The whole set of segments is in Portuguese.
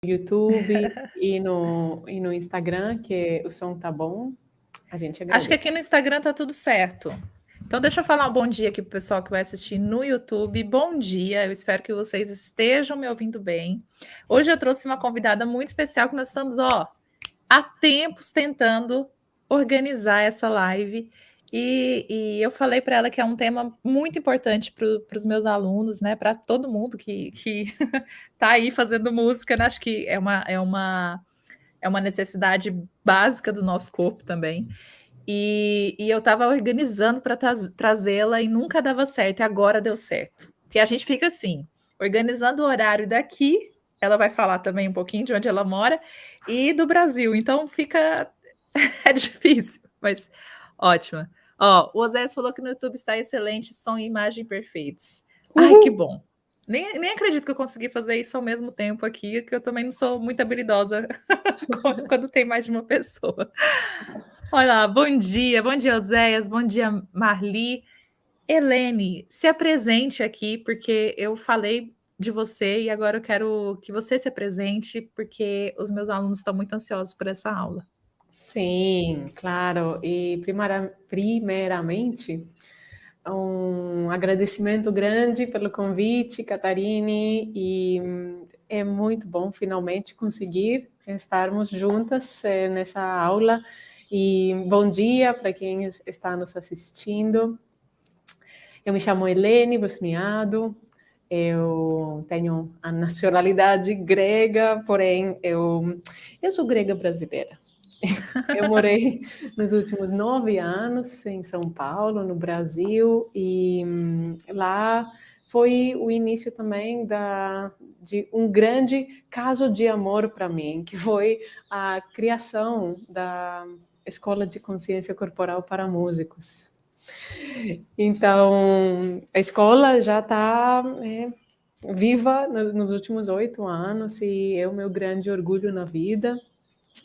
YouTube e no Instagram, que o som tá bom, a gente Acho que agradece. aqui no Instagram tá tudo certo. Então, deixa eu falar um bom dia aqui pro pessoal que vai assistir no YouTube. Bom dia, eu espero que vocês estejam me ouvindo bem. Hoje eu trouxe uma convidada muito especial que nós estamos, há tempos tentando organizar essa live. E eu falei para ela que é um tema muito importante para os meus alunos, né? Para todo mundo que está aí fazendo música, né? Acho que é uma necessidade básica do nosso corpo também. E eu estava organizando para trazê-la e nunca dava certo, e agora deu certo. Porque a gente fica assim, organizando o horário daqui, ela vai falar também um pouquinho de onde ela mora, e do Brasil. Então fica. É difícil, mas ótima. O Osés falou que no YouTube está excelente, som e imagem perfeitos. Ai, que bom. Nem acredito que eu consegui fazer isso ao mesmo tempo aqui, que eu também não sou muito habilidosa quando tem mais de uma pessoa. Olá, bom dia, Oséias, bom dia, Marli. Helene, se apresente aqui, porque eu falei de você e agora eu quero que você se apresente, porque os meus alunos estão muito ansiosos por essa aula. Sim, claro. E primeiramente, um agradecimento grande pelo convite, Catarine, e é muito bom finalmente conseguir estarmos juntas nessa aula. E bom dia para quem está nos assistindo. Eu me chamo Helene Bosniado, eu tenho a nacionalidade grega, porém eu sou grega brasileira. Eu morei nos últimos 9 anos em São Paulo, no Brasil, e lá foi o início também de um grande caso de amor para mim, que foi a criação da Escola de Consciência Corporal para Músicos. Então, a escola já está viva nos últimos 8 anos e é o meu grande orgulho na vida.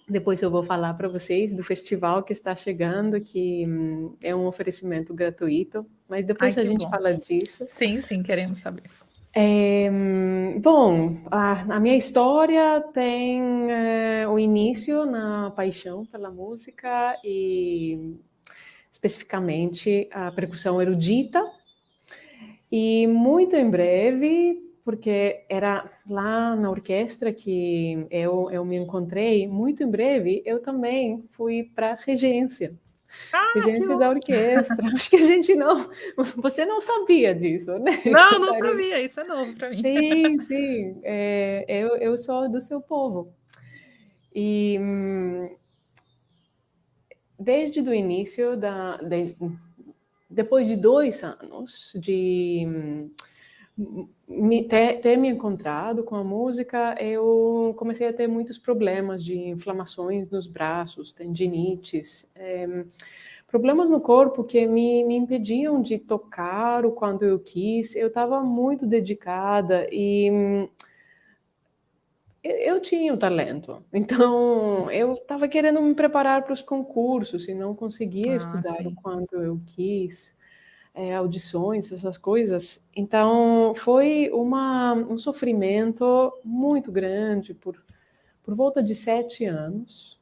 Depois eu vou falar para vocês do festival que está chegando, que é um oferecimento gratuito, mas Ai, depois a que gente bom. fala disso. Sim, queremos saber. Bom, a minha história tem o início na paixão pela música e especificamente a percussão erudita. E muito em breve, porque era lá na orquestra que eu me encontrei, muito em breve eu também fui para a regência. Que Regência da bom. orquestra. Acho que a gente não. Você não sabia disso, né, Não Catarina? sabia, isso é novo para mim. Sim, sim. Eu sou do seu povo. E desde o início depois de 2 anos de ter me encontrado com a música, eu comecei a ter muitos problemas de inflamações nos braços, tendinites, problemas no corpo que me impediam de tocar o quanto eu quis. Eu estava muito dedicada e eu tinha o talento, então eu estava querendo me preparar para os concursos e não conseguia estudar o Sim. quanto eu quis, audições, essas coisas. Então foi um sofrimento muito grande por volta de 7 anos,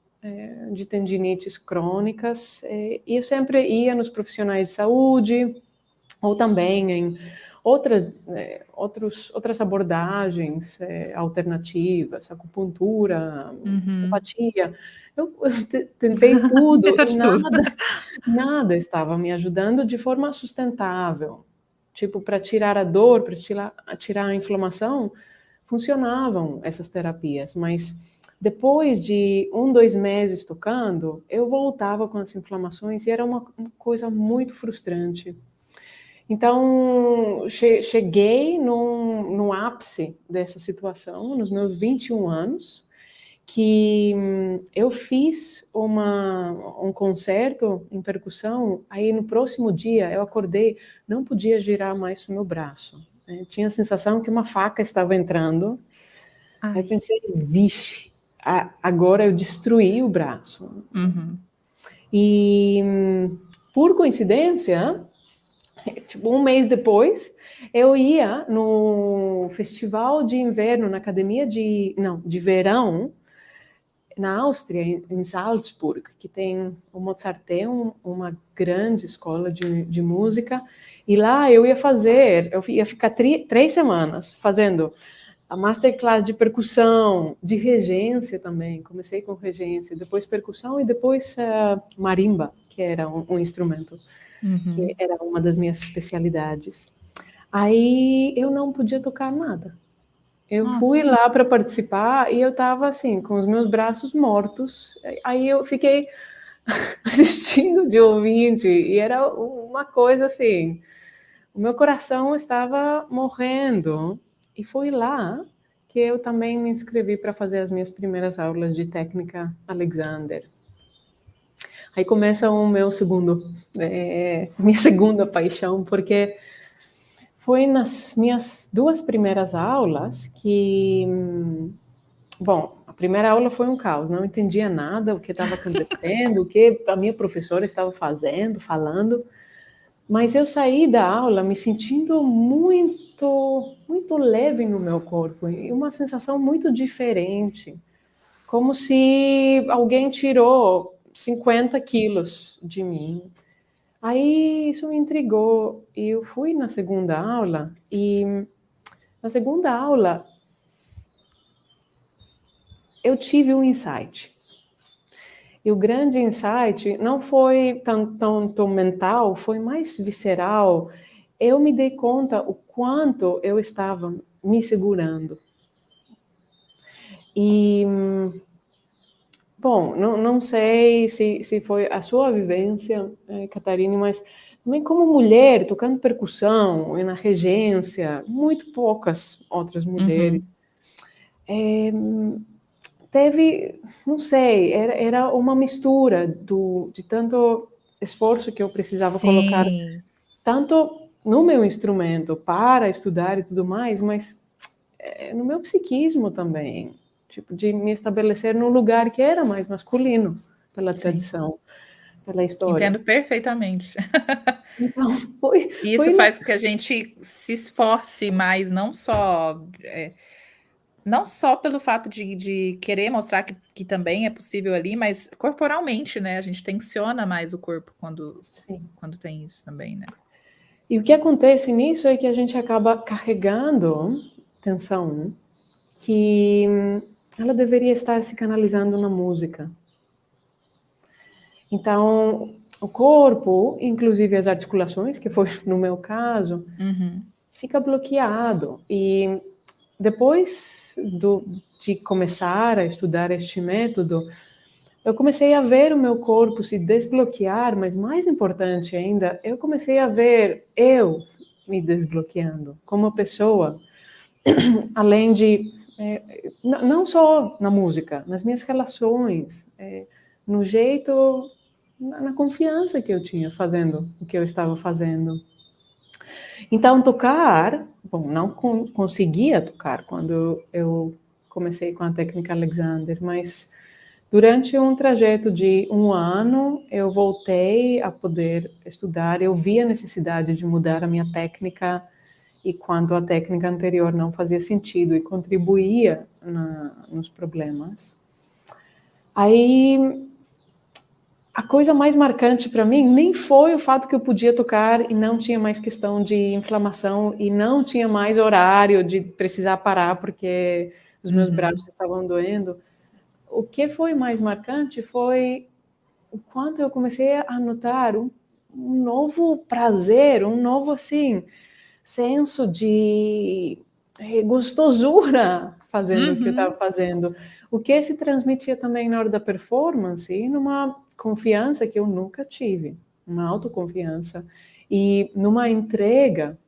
de tendinites crônicas, e eu sempre ia nos profissionais de saúde ou também em outras abordagens alternativas, acupuntura, osteopatia. Eu tentei tudo Tenta e de tudo. nada estava me ajudando de forma sustentável. Tipo, para tirar a dor, para tirar a inflamação, funcionavam essas terapias, mas depois de 2 meses tocando, eu voltava com as inflamações e era uma coisa muito frustrante. Então, cheguei no ápice dessa situação, nos meus 21 anos, que eu fiz um concerto em percussão, aí no próximo dia eu acordei, não podia girar mais o meu braço. Né? Tinha a sensação que uma faca estava entrando. Aí eu Ai. pensei, vixe, agora eu destruí o braço. Uhum. E, por coincidência, Tipo, um mês depois, eu ia no festival de inverno, na academia de verão, na Áustria, em Salzburg, que tem o Mozarteum, uma grande escola de música, e lá eu ia ficar 3 semanas fazendo a masterclass de percussão, de regência também. Comecei com regência, depois percussão e depois marimba, que era um instrumento, que era uma das minhas especialidades. Aí eu não podia tocar nada. Eu fui Nossa. lá para participar e eu estava assim, com os meus braços mortos. Aí eu fiquei assistindo de ouvinte e era uma coisa assim, o meu coração estava morrendo. E foi lá que eu também me inscrevi para fazer as minhas primeiras aulas de técnica Alexander. Aí começa minha segunda paixão, porque foi nas minhas 2 primeiras aulas que, bom, a primeira aula foi um caos, não entendia nada, o que estava acontecendo, o que a minha professora estava fazendo, falando, mas eu saí da aula me sentindo muito, muito leve no meu corpo e uma sensação muito diferente, como se alguém tirou 50 quilos de mim. Aí isso me intrigou e eu fui na segunda aula e na segunda aula eu tive um insight. E o grande insight não foi tanto mental, foi mais visceral. Eu me dei conta o quanto eu estava me segurando. E, bom, não sei se foi a sua vivência, Catarina, mas também como mulher, tocando percussão e na regência, muito poucas outras mulheres. Teve, não sei, era uma mistura de tanto esforço que eu precisava colocar, Sim. tanto no meu instrumento para estudar e tudo mais, mas no meu psiquismo também, tipo, de me estabelecer num lugar que era mais masculino, pela Sim. tradição, pela história. Entendo perfeitamente. Então, foi, E isso foi faz com que a gente se esforce mais, não só pelo fato de querer mostrar que também é possível ali, mas corporalmente, né? A gente tensiona mais o corpo sim. quando tem isso também, né? E o que acontece nisso é que a gente acaba carregando tensão que ela deveria estar se canalizando na música. Então, o corpo, inclusive as articulações, que foi no meu caso, fica bloqueado. E depois de começar a estudar este método, eu comecei a ver o meu corpo se desbloquear, mas mais importante ainda, eu comecei a ver eu me desbloqueando como pessoa, além de não só na música, nas minhas relações, no jeito, na confiança que eu tinha fazendo o que eu estava fazendo. Então, tocar, bom, não conseguia tocar quando eu comecei com a técnica Alexander, mas durante um trajeto de 1 ano, eu voltei a poder estudar, eu vi a necessidade de mudar a minha técnica e quando a técnica anterior não fazia sentido e contribuía nos problemas. Aí, a coisa mais marcante para mim nem foi o fato que eu podia tocar e não tinha mais questão de inflamação e não tinha mais horário de precisar parar porque os meus braços estavam doendo. O que foi mais marcante foi o quanto eu comecei a notar um novo prazer, um novo assim senso de gostosura fazendo o que eu estava fazendo. O que se transmitia também na hora da performance e numa confiança que eu nunca tive, uma autoconfiança e numa entrega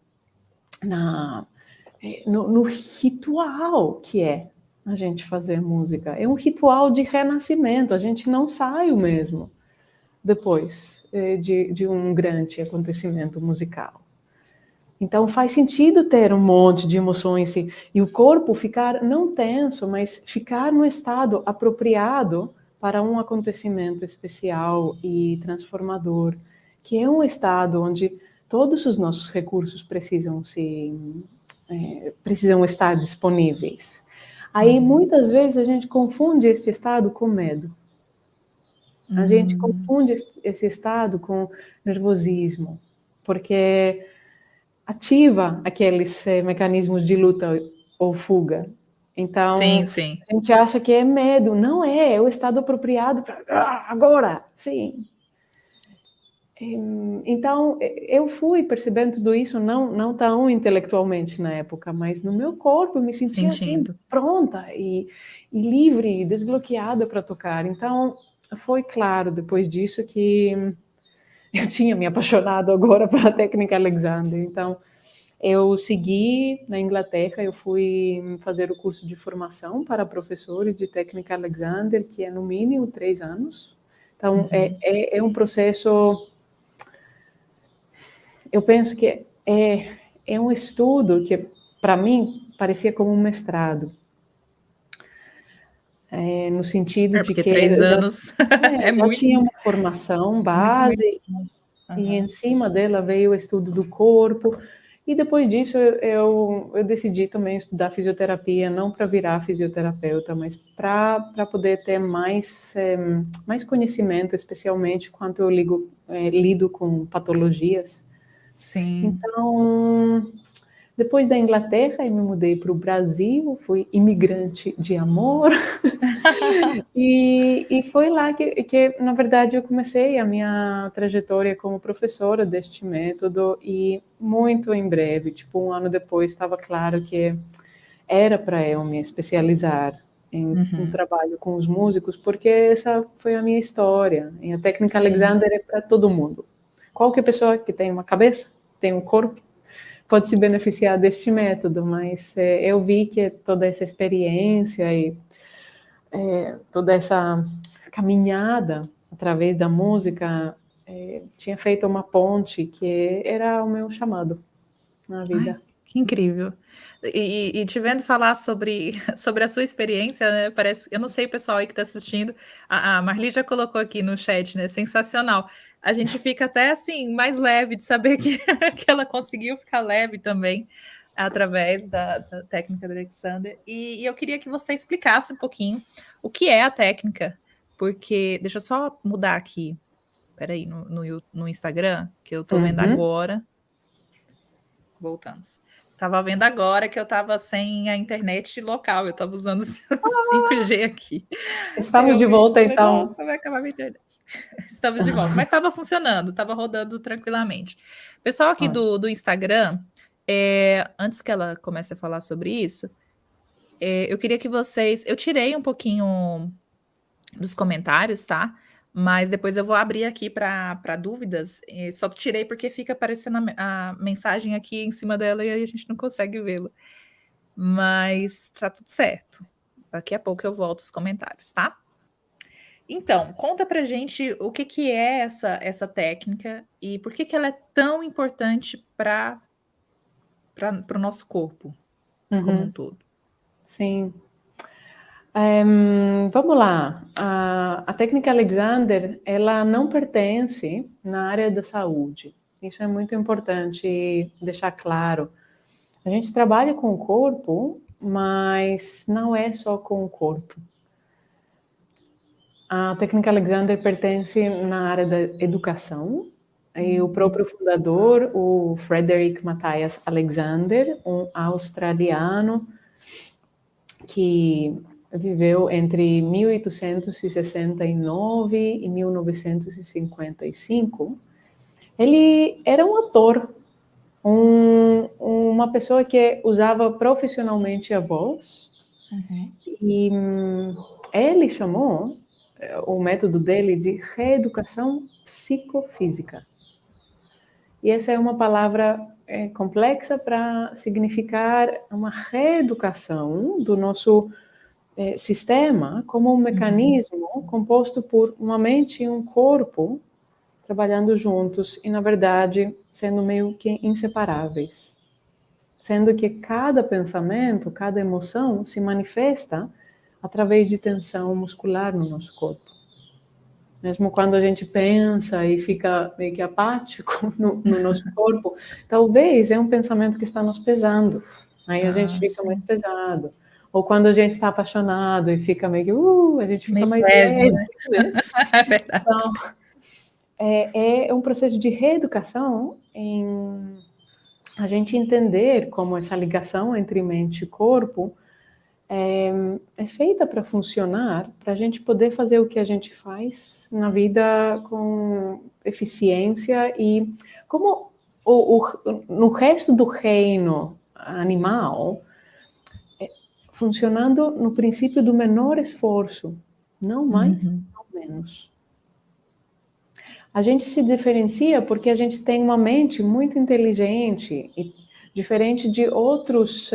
no ritual que é a gente fazer música. É um ritual de renascimento, a gente não sai o mesmo depois de um grande acontecimento musical. Então faz sentido ter um monte de emoções e o corpo ficar não tenso, mas ficar no estado apropriado para um acontecimento especial e transformador, que é um estado onde todos os nossos recursos precisam estar disponíveis. Aí, muitas vezes, a gente confunde este estado com medo. A gente confunde esse estado com nervosismo, porque ativa aqueles mecanismos de luta ou fuga. Então, sim. a gente acha que é medo. Não é o estado apropriado para agora, sim. Então, eu fui percebendo tudo isso, não tão intelectualmente na época, mas no meu corpo eu me sentia assim, pronta e livre, e desbloqueada para tocar. Então, foi claro depois disso que eu tinha me apaixonado agora pela técnica Alexander. Então, eu segui na Inglaterra, eu fui fazer o curso de formação para professores de técnica Alexander, que é no mínimo 3 anos. Então, é um processo... Eu penso que é um estudo que, para mim, parecia como um mestrado. No sentido de Porque que 3 eu anos é já muito, tinha uma formação muito mesmo. base, e em cima dela veio o estudo do corpo, e depois disso eu decidi também estudar fisioterapia, não para virar fisioterapeuta, mas para poder ter mais conhecimento, especialmente quando eu lido com patologias. Sim. Então, depois da Inglaterra, eu me mudei para o Brasil, fui imigrante de amor, e foi lá que, na verdade, eu comecei a minha trajetória como professora deste método, e muito em breve, tipo 1 ano depois, estava claro que era para eu me especializar em trabalho com os músicos, porque essa foi a minha história, e a técnica Alexander é para todo mundo. Qualquer pessoa que tem uma cabeça, tem um corpo, pode se beneficiar deste método, mas eu vi que toda essa experiência e toda essa caminhada através da música tinha feito uma ponte que era o meu chamado na Ai, vida. que incrível. E te vendo falar sobre a sua experiência, né, parece, eu não sei o pessoal aí que está assistindo, a Marli já colocou aqui no chat, né, sensacional. A gente fica até, assim, mais leve de saber que que ela conseguiu ficar leve também, através da técnica do Alexander. E eu queria que você explicasse um pouquinho o que é a técnica, porque deixa eu só mudar aqui, espera aí, no Instagram, que eu estou vendo agora. Voltamos. Estava vendo agora que eu estava sem a internet local, eu estava usando o 5G aqui. Aí Estamos eu de vi, volta, falei, então. nossa, vai acabar minha internet. Estamos de volta, mas estava funcionando, estava rodando tranquilamente. Pessoal aqui do Instagram, antes que ela comece a falar sobre isso, eu queria que vocês... Eu tirei um pouquinho dos comentários, tá? Mas depois eu vou abrir aqui para dúvidas. Só tirei porque fica aparecendo a mensagem aqui em cima dela e aí a gente não consegue vê-la. Mas tá tudo certo. Daqui a pouco eu volto os comentários, tá? Então, conta pra gente o que é essa técnica e por que ela é tão importante para o nosso corpo como um todo. Sim. Vamos lá. A técnica Alexander, ela não pertence na área da saúde. Isso é muito importante deixar claro. A gente trabalha com o corpo, mas não é só com o corpo. A técnica Alexander pertence na área da educação, e o próprio fundador, o Frederick Matthias Alexander, um australiano que viveu entre 1869 e 1955, ele era um ator, uma pessoa que usava profissionalmente a voz, e ele chamou o método dele de reeducação psicofísica. E essa é uma palavra complexa para significar uma reeducação do nosso sistema como um mecanismo composto por uma mente e um corpo trabalhando juntos e, na verdade, sendo meio que inseparáveis. Sendo que cada pensamento, cada emoção se manifesta através de tensão muscular no nosso corpo. Mesmo quando a gente pensa e fica meio que apático no nosso corpo, talvez é um pensamento que está nos pesando. Aí a gente fica mais sim. pesado. Ou quando a gente está apaixonado e fica meio que, a gente fica Meio mais leve, leve, né? né? É verdade. Então, é um processo de reeducação em a gente entender como essa ligação entre mente e corpo é feita para funcionar, para a gente poder fazer o que a gente faz na vida com eficiência e como no resto do reino animal, funcionando no princípio do menor esforço, não mais, não menos. A gente se diferencia porque a gente tem uma mente muito inteligente e diferente de outras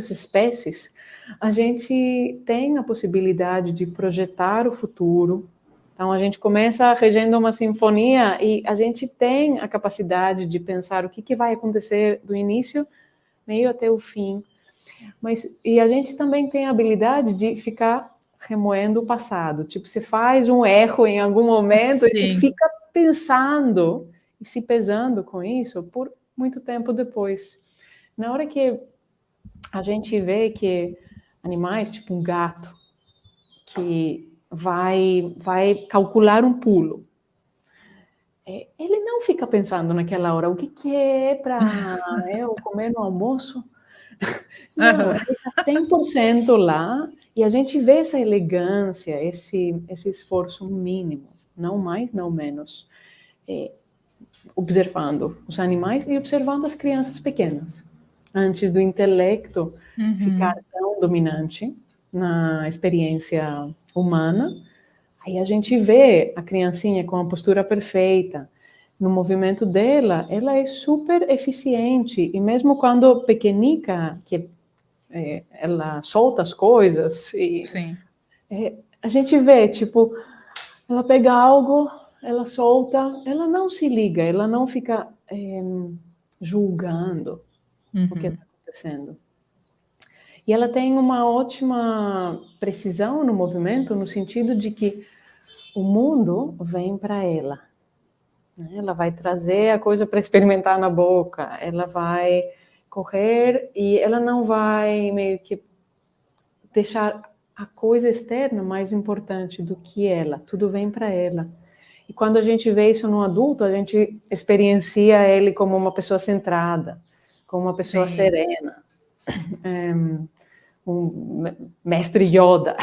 espécies, a gente tem a possibilidade de projetar o futuro. Então, a gente começa regendo uma sinfonia e a gente tem a capacidade de pensar o que vai acontecer do início, meio até o fim. E a gente também tem a habilidade de ficar remoendo o passado. Tipo, você faz um erro em algum momento e você fica pensando e se pesando com isso por muito tempo depois. Na hora que a gente vê que animais, tipo um gato, que vai calcular um pulo, ele não fica pensando naquela hora, o que é para eu comer no almoço? Não, ele está 100% lá e a gente vê essa elegância, esse esforço mínimo, não mais, não menos, observando os animais e observando as crianças pequenas, antes do intelecto ficar tão dominante na experiência humana. Aí a gente vê a criancinha com a postura perfeita, no movimento dela, ela é super eficiente, e mesmo quando pequenica, que ela solta as coisas, a gente vê, tipo, ela pega algo, ela solta, ela não se liga, ela não fica julgando o que está acontecendo. E ela tem uma ótima precisão no movimento, no sentido de que o mundo vem para ela. Ela vai trazer a coisa para experimentar na boca, ela vai correr e ela não vai meio que deixar a coisa externa mais importante do que ela, tudo vem para ela. E quando a gente vê isso no adulto, a gente experiencia ele como uma pessoa centrada, como uma pessoa serena, um mestre Yoda.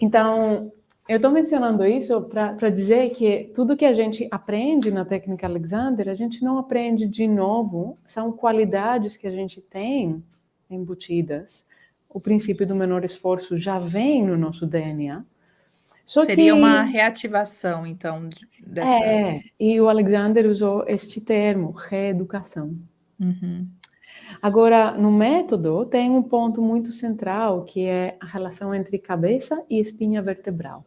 Então, eu estou mencionando isso para dizer que tudo que a gente aprende na técnica Alexander, a gente não aprende de novo, são qualidades que a gente tem embutidas. O princípio do menor esforço já vem no nosso DNA. Seria uma reativação, então, dessa... e o Alexander usou este termo, reeducação. Agora, no método, tem um ponto muito central, que é a relação entre cabeça e espinha vertebral.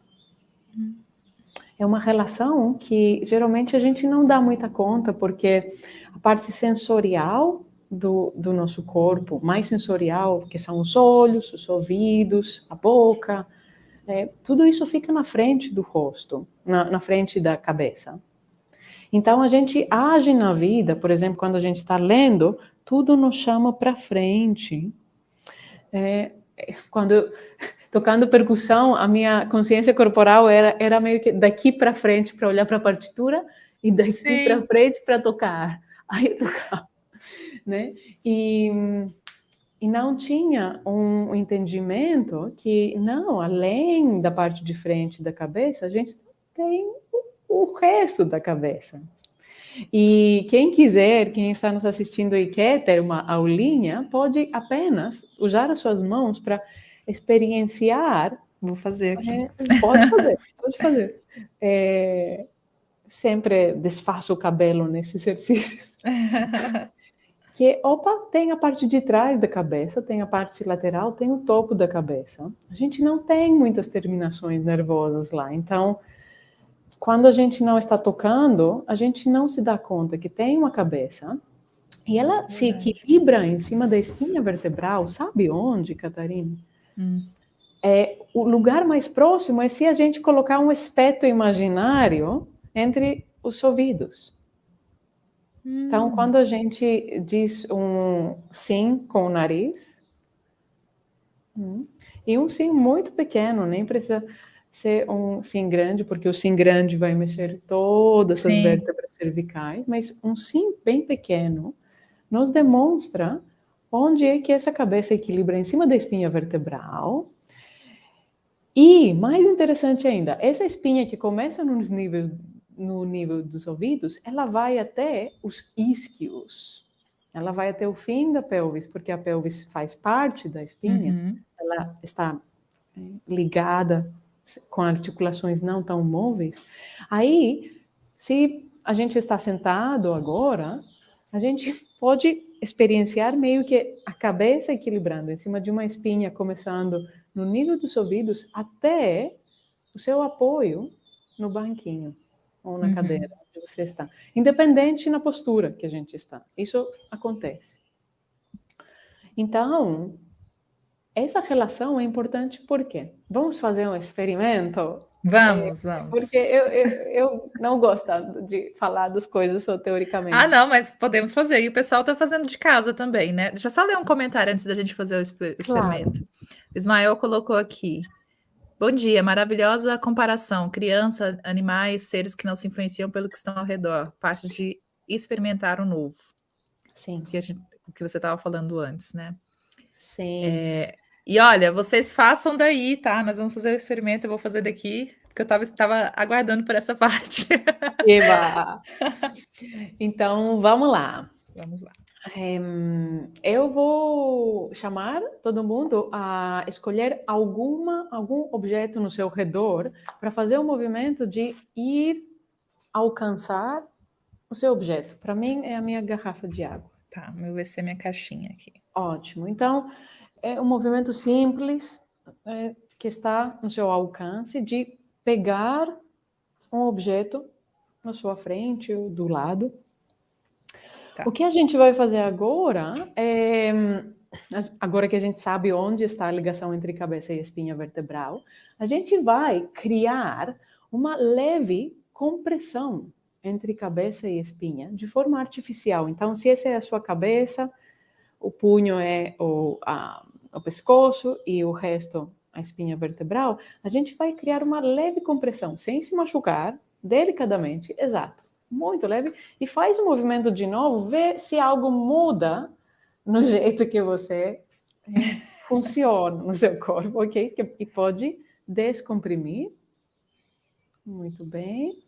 É uma relação que geralmente a gente não dá muita conta, porque a parte sensorial do nosso corpo, mais sensorial, que são os olhos, os ouvidos, a boca, tudo isso fica na frente do rosto, na frente da cabeça. Então, a gente age na vida, por exemplo, quando a gente está lendo, tudo nos chama para frente. Quando tocando percussão, a minha consciência corporal era meio que daqui para frente para olhar para a partitura e daqui para frente para tocar. Aí eu tocava, né? E não tinha um entendimento que, não, além da parte de frente da cabeça, a gente tem o resto da cabeça. E quem quiser, quem está nos assistindo e quer ter uma aulinha, pode apenas usar as suas mãos para experienciar. Vou fazer aqui. Pode fazer. Sempre desfaço o cabelo nesses exercícios. Que, tem a parte de trás da cabeça, tem a parte lateral, tem o topo da cabeça. A gente não tem muitas terminações nervosas lá, então, quando a gente não está tocando, a gente não se dá conta que tem uma cabeça e ela se equilibra em cima da espinha vertebral. Sabe onde, Catarina? o lugar mais próximo é se a gente colocar um espeto imaginário entre os ouvidos. Então, quando a gente diz um sim com o nariz, e um sim muito pequeno, nem precisa ser um sim grande, porque o sim grande vai mexer todas as vértebras cervicais, mas um sim bem pequeno nos demonstra onde é que essa cabeça equilibra em cima da espinha vertebral. E, mais interessante ainda, essa espinha que começa no nível dos ouvidos, ela vai até os isquios. Ela vai até o fim da pelvis, porque a pelvis faz parte da espinha. Ela está ligada com articulações não tão móveis. Aí, se a gente está sentado agora, a gente pode experienciar meio que a cabeça equilibrando em cima de uma espinha, começando no nível dos ouvidos até o seu apoio no banquinho ou na cadeira onde você está. Independente na postura que a gente está. Isso acontece. Então, essa relação é importante por quê? Vamos fazer um experimento? Vamos. Porque eu não gosto de falar das coisas só teoricamente. Ah, não, mas podemos fazer. E o pessoal está fazendo de casa também, né? Deixa eu só ler um comentário antes da gente fazer o experimento. Claro. O Ismael colocou aqui. Bom dia, maravilhosa comparação. Criança, animais, seres que não se influenciam pelo que estão ao redor. Parte de experimentar o novo. Sim. O que você estava falando antes, né? Sim. E olha, vocês façam daí, tá? Nós vamos fazer o experimento, eu vou fazer daqui, porque eu estava aguardando por essa parte. Eba! Então, vamos lá. Vamos lá. Eu vou chamar todo mundo a escolher algum objeto no seu redor para fazer o movimento de ir alcançar o seu objeto. Para mim, é a minha garrafa de água. Tá, o meu vai ser minha caixinha aqui. Ótimo. Então, é um movimento simples que está no seu alcance de pegar um objeto na sua frente ou do lado. Tá. O que a gente vai fazer agora é, agora que a gente sabe onde está a ligação entre cabeça e espinha vertebral, a gente vai criar uma leve compressão entre cabeça e espinha de forma artificial. Então, se essa é a sua cabeça, o punho é o pescoço e o resto a espinha vertebral, a gente vai criar uma leve compressão, sem se machucar, delicadamente, exato, muito leve, e faz o movimento de novo, vê se algo muda no jeito que você funciona no seu corpo, ok? E pode descomprimir. Muito bem.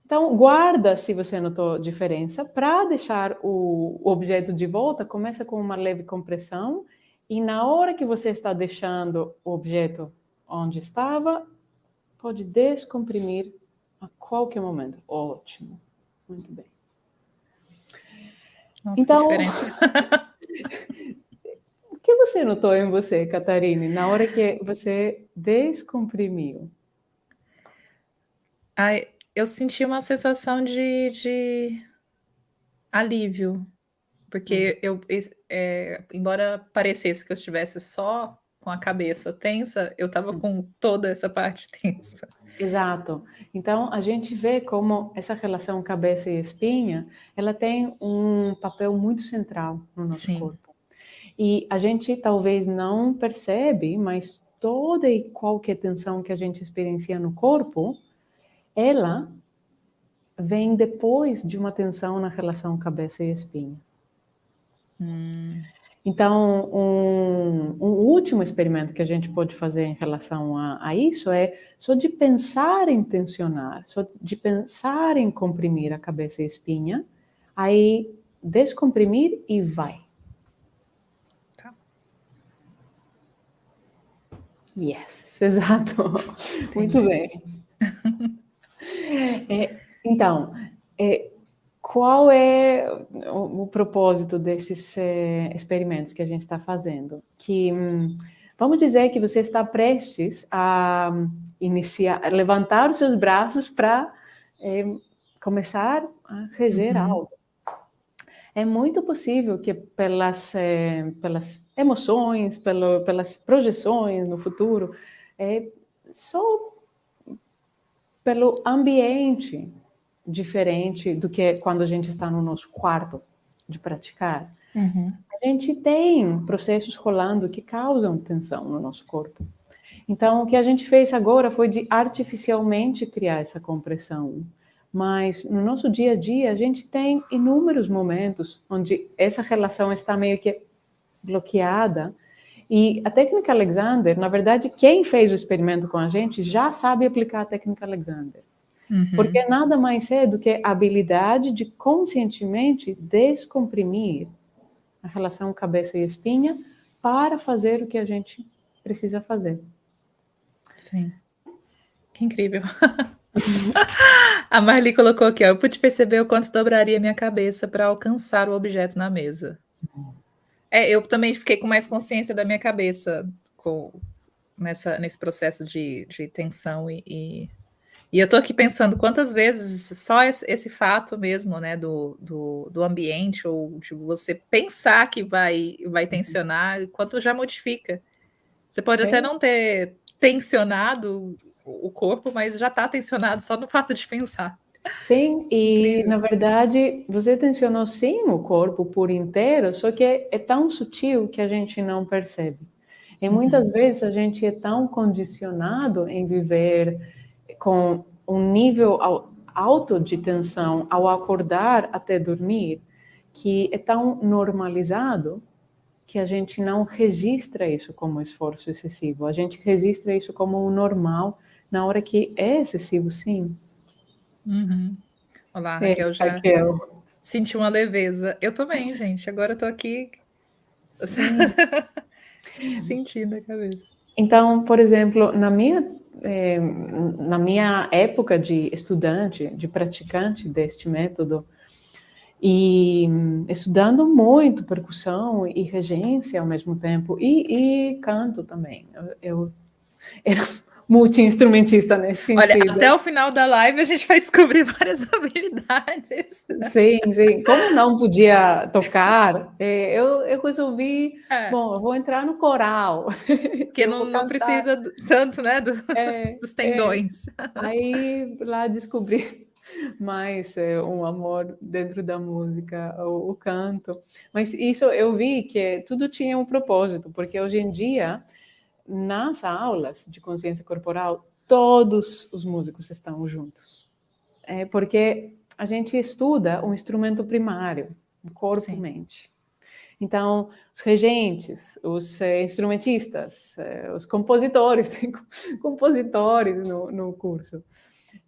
Então, guarda se você notou diferença. Para deixar o objeto de volta, começa com uma leve compressão e na hora que você está deixando o objeto onde estava, pode descomprimir a qualquer momento. Ótimo. Muito bem. Nossa, então, que diferença. O que você notou em você, Catarine, na hora que você descomprimiu? Ai, eu senti uma sensação de alívio, porque embora parecesse que eu estivesse só com a cabeça tensa, eu estava com toda essa parte tensa. Exato. Então, a gente vê como essa relação cabeça e espinha, ela tem um papel muito central no nosso corpo. E a gente talvez não percebe, mas toda e qualquer tensão que a gente experiencia no corpo, ela vem depois de uma tensão na relação cabeça e espinha. Então, um último experimento que a gente pode fazer em relação a isso é só de pensar em tensionar, só de pensar em comprimir a cabeça e a espinha, aí descomprimir e vai. Tá. Yes, exato. Entendi. Muito bem. Então, qual é o propósito desses experimentos que a gente está fazendo? Que vamos dizer que você está prestes a levantar os seus braços para começar a reger algo. É muito possível que pelas emoções, pelas projeções no futuro, só pelo ambiente diferente do que quando a gente está no nosso quarto de praticar. A gente tem processos rolando que causam tensão no nosso corpo. Então, o que a gente fez agora foi de artificialmente criar essa compressão. Mas no nosso dia a dia, a gente tem inúmeros momentos onde essa relação está meio que bloqueada. E a técnica Alexander, na verdade, quem fez o experimento com a gente já sabe aplicar a técnica Alexander. Porque nada mais é do que a habilidade de conscientemente descomprimir a relação cabeça e espinha para fazer o que a gente precisa fazer. Sim. Que incrível. A Marli colocou aqui, ó, eu pude perceber o quanto dobraria minha cabeça para alcançar o objeto na mesa. Eu também fiquei com mais consciência da minha cabeça nesse processo de tensão e eu tô aqui pensando quantas vezes só esse fato mesmo, né, do ambiente ou de você pensar que vai tensionar, quanto já modifica. Você pode até não ter tensionado o corpo, mas já está tensionado só no fato de pensar. Sim, e Incrível. na verdade você tensionou sim o corpo por inteiro, só que é tão sutil que a gente não percebe. E muitas vezes a gente é tão condicionado em viver com um nível alto de tensão ao acordar até dormir, que é tão normalizado que a gente não registra isso como esforço excessivo. A gente registra isso como o normal na hora que é excessivo, sim. Olá, Raquel já sentiu uma leveza. Eu também, gente. Agora eu tô aqui sentindo a cabeça. Então, por exemplo, na minha época de estudante, de praticante deste método, e estudando muito percussão e regência ao mesmo tempo, e canto também. Eu era multi-instrumentista nesse sentido. Olha, até o final da live a gente vai descobrir várias habilidades. Sim, sim. Como não podia tocar, eu resolvi, bom, eu vou entrar no coral. Porque não precisa tanto, né, dos tendões. Aí lá descobri mais um amor dentro da música, o canto. Mas isso eu vi que tudo tinha um propósito, porque hoje em dia, nas aulas de consciência corporal, todos os músicos estão juntos. Porque a gente estuda um instrumento primário, o corpo e mente. Então, os regentes, os instrumentistas, os compositores, tem compositores no curso,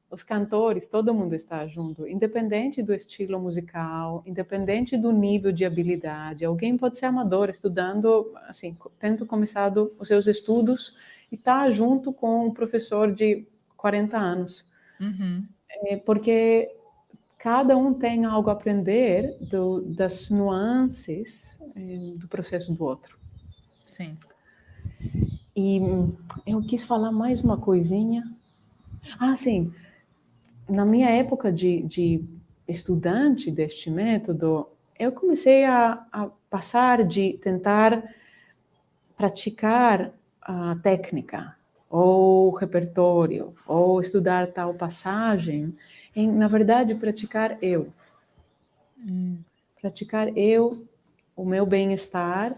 os cantores, todo mundo está junto, independente do estilo musical, independente do nível de habilidade. Alguém pode ser amador, estudando, assim, tendo começado os seus estudos e está junto com um professor de 40 anos. Porque cada um tem algo a aprender das nuances do processo do outro. Sim. E eu quis falar mais uma coisinha. Sim. Na minha época de estudante deste método, eu comecei a passar de tentar praticar a técnica, ou repertório, ou estudar tal passagem, em, na verdade, praticar eu. Praticar eu, o meu bem-estar,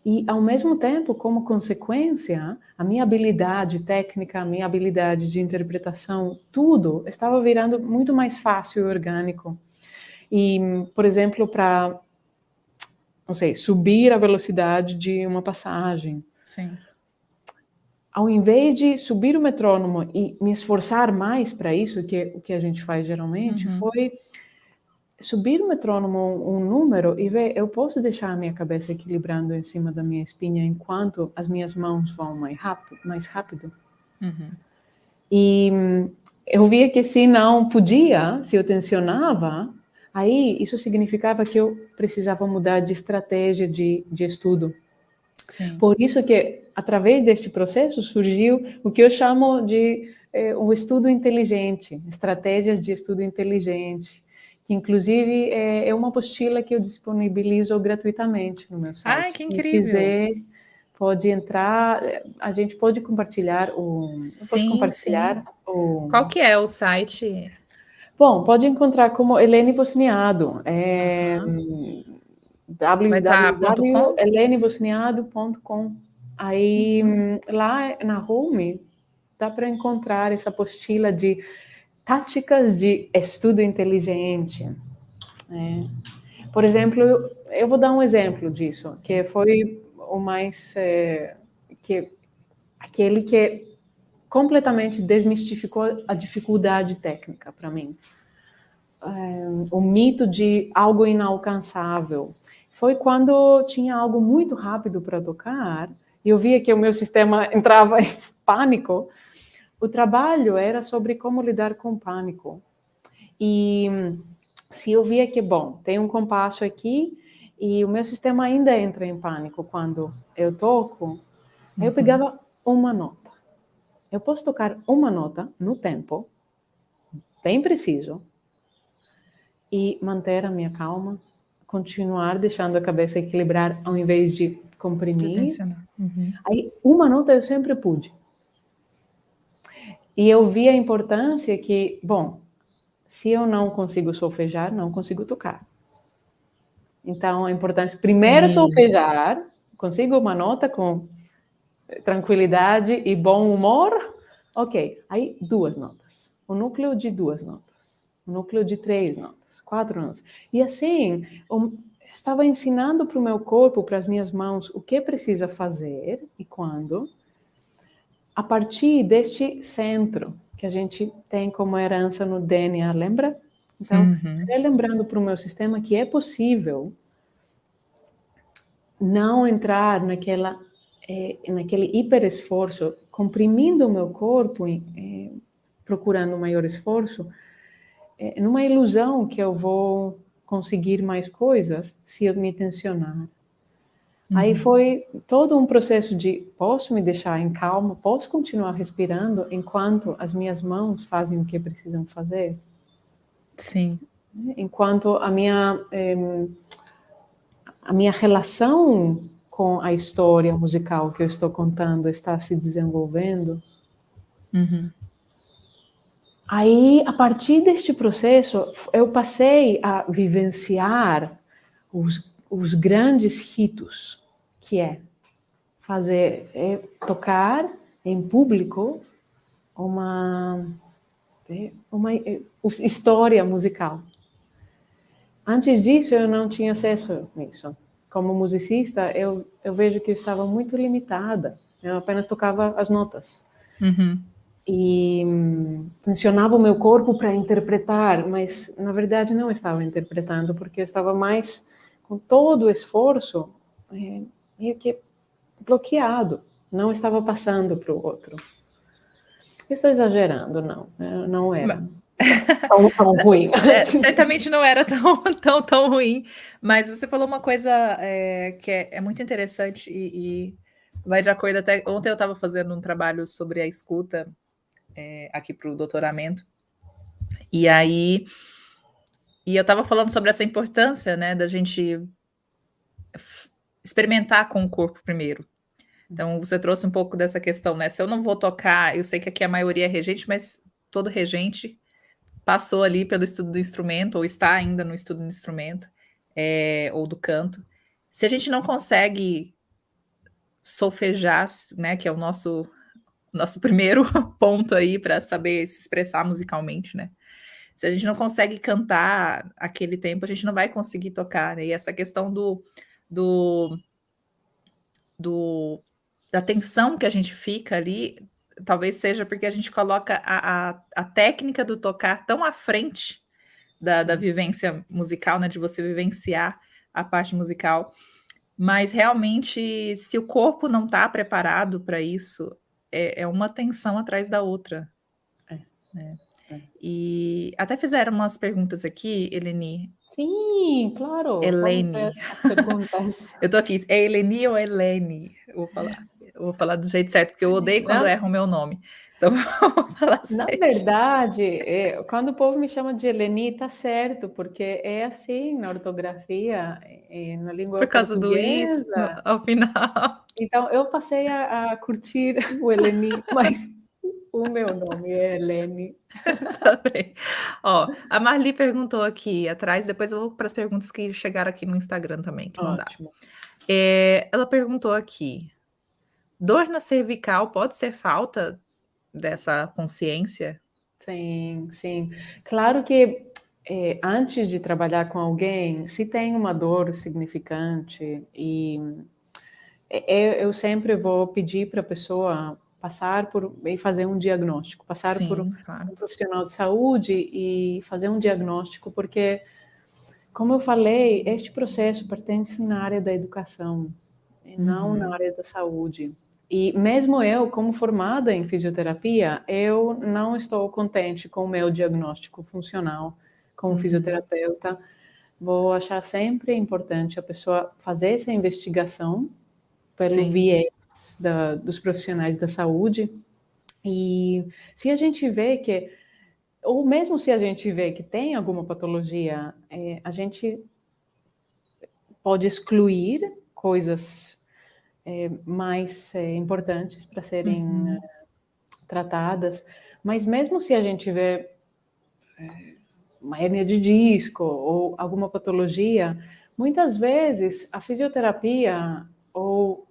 e, ao mesmo tempo, como consequência, a minha habilidade técnica, a minha habilidade de interpretação, tudo estava virando muito mais fácil e orgânico. E, por exemplo, para, não sei, subir a velocidade de uma passagem. Sim. Ao invés de subir o metrônomo e me esforçar mais para isso, o que a gente faz geralmente, foi subir o metrônomo um número e ver, eu posso deixar a minha cabeça equilibrando em cima da minha espinha enquanto as minhas mãos vão mais rápido. E eu via que se não podia, se eu tensionava, aí isso significava que eu precisava mudar de estratégia de estudo. Sim. Por isso que, através deste processo, surgiu o que eu chamo de o estudo inteligente, estratégias de estudo inteligente, que inclusive é uma apostila que eu disponibilizo gratuitamente no meu site. Ai, que Quem incrível! quiser pode entrar, a gente pode compartilhar eu posso compartilhar o... Qual que é o site? Bom, pode encontrar como Helene Vosniado, Vai estar .com? www.helenevosniado.com. Aí, lá na home, dá para encontrar essa apostila de táticas de estudo inteligente. Por exemplo, eu vou dar um exemplo disso, que foi o mais... aquele que completamente desmistificou a dificuldade técnica para mim. O mito de algo inalcançável. Foi quando tinha algo muito rápido para tocar e eu via que o meu sistema entrava em pânico. O trabalho era sobre como lidar com o pânico. E se eu via que, bom, tem um compasso aqui e o meu sistema ainda entra em pânico quando eu toco, aí eu pegava uma nota. Eu posso tocar uma nota no tempo, bem preciso, e manter a minha calma, continuar deixando a cabeça equilibrar ao invés de comprimir. Aí, uma nota eu sempre pude. E eu vi a importância que, bom, se eu não consigo solfejar, não consigo tocar. Então, a importância, primeiro solfejar, consigo uma nota com tranquilidade e bom humor, ok. Aí, duas notas. O núcleo de duas notas. O núcleo de 3 notas, 4 notas. E assim, eu estava ensinando para o meu corpo, para as minhas mãos, o que precisa fazer e quando, a partir deste centro que a gente tem como herança no DNA, lembra? Então, relembrando para o meu sistema que é possível não entrar naquele hiperesforço, comprimindo o meu corpo, procurando maior esforço, numa ilusão que eu vou conseguir mais coisas se eu me tensionar. Aí foi todo um processo de posso me deixar em calma, posso continuar respirando enquanto as minhas mãos fazem o que precisam fazer? Sim. Enquanto a minha relação com a história musical que eu estou contando está se desenvolvendo. Aí, a partir deste processo, eu passei a vivenciar os grandes ritos, que é tocar em público uma história musical. Antes disso, eu não tinha acesso nisso. Como musicista, eu vejo que eu estava muito limitada. Eu apenas tocava as notas. E tensionava o meu corpo para interpretar, mas na verdade não estava interpretando, porque eu estava mais com todo o esforço meio que bloqueado, não estava passando para o outro. Estou exagerando, não era tão ruim. Certamente não era tão ruim, mas você falou uma coisa que é muito interessante e vai de acordo até... Ontem eu estava fazendo um trabalho sobre a escuta aqui para o doutoramento, e eu estava falando sobre essa importância, né, da gente experimentar com o corpo primeiro. Então, você trouxe um pouco dessa questão, né? Se eu não vou tocar, eu sei que aqui a maioria é regente, mas todo regente passou ali pelo estudo do instrumento, ou está ainda no estudo do instrumento, ou do canto. Se a gente não consegue solfejar, né, que é o nosso primeiro ponto aí para saber se expressar musicalmente, né? Se a gente não consegue cantar aquele tempo, a gente não vai conseguir tocar, né? E essa questão da tensão que a gente fica ali, talvez seja porque a gente coloca a técnica do tocar tão à frente da vivência musical, né, de você vivenciar a parte musical, mas realmente, se o corpo não está preparado para isso, é uma tensão atrás da outra. Né? E até fizeram umas perguntas aqui, Eleni. Sim, claro. Eleni. Vamos ver as perguntas. Eu tô aqui, é Eleni ou Elene? Eu vou falar do jeito certo, porque eu odeio quando erram o meu nome. Então, vamos falar Na certinho. verdade, quando o povo me chama de Eleni, tá certo, porque é assim na ortografia, na língua Por causa do is, portuguesa. ao final. Então, eu passei a curtir o Eleni, mas o meu nome é Helene. Tá bem. Ó, a Marli perguntou aqui atrás, depois eu vou para as perguntas que chegaram aqui no Instagram também, que mandaram. Ótimo. Ela perguntou aqui: dor na cervical pode ser falta dessa consciência? Sim, sim. Claro que antes de trabalhar com alguém, se tem uma dor significante eu sempre vou pedir para a pessoa passar por e fazer um diagnóstico, passar por Sim, claro. um profissional de saúde e fazer um diagnóstico, porque, como eu falei, este processo pertence na área da educação, e não na área da saúde. E mesmo eu, como formada em fisioterapia, eu não estou contente com o meu diagnóstico funcional como fisioterapeuta. Vou achar sempre importante a pessoa fazer essa investigação pelo Sim, viés dos profissionais da saúde. E se a gente vê que, ou mesmo se a gente vê que tem alguma patologia, a gente pode excluir coisas mais importantes para serem tratadas, mas mesmo se a gente vê uma hérnia de disco ou alguma patologia, muitas vezes a fisioterapia ou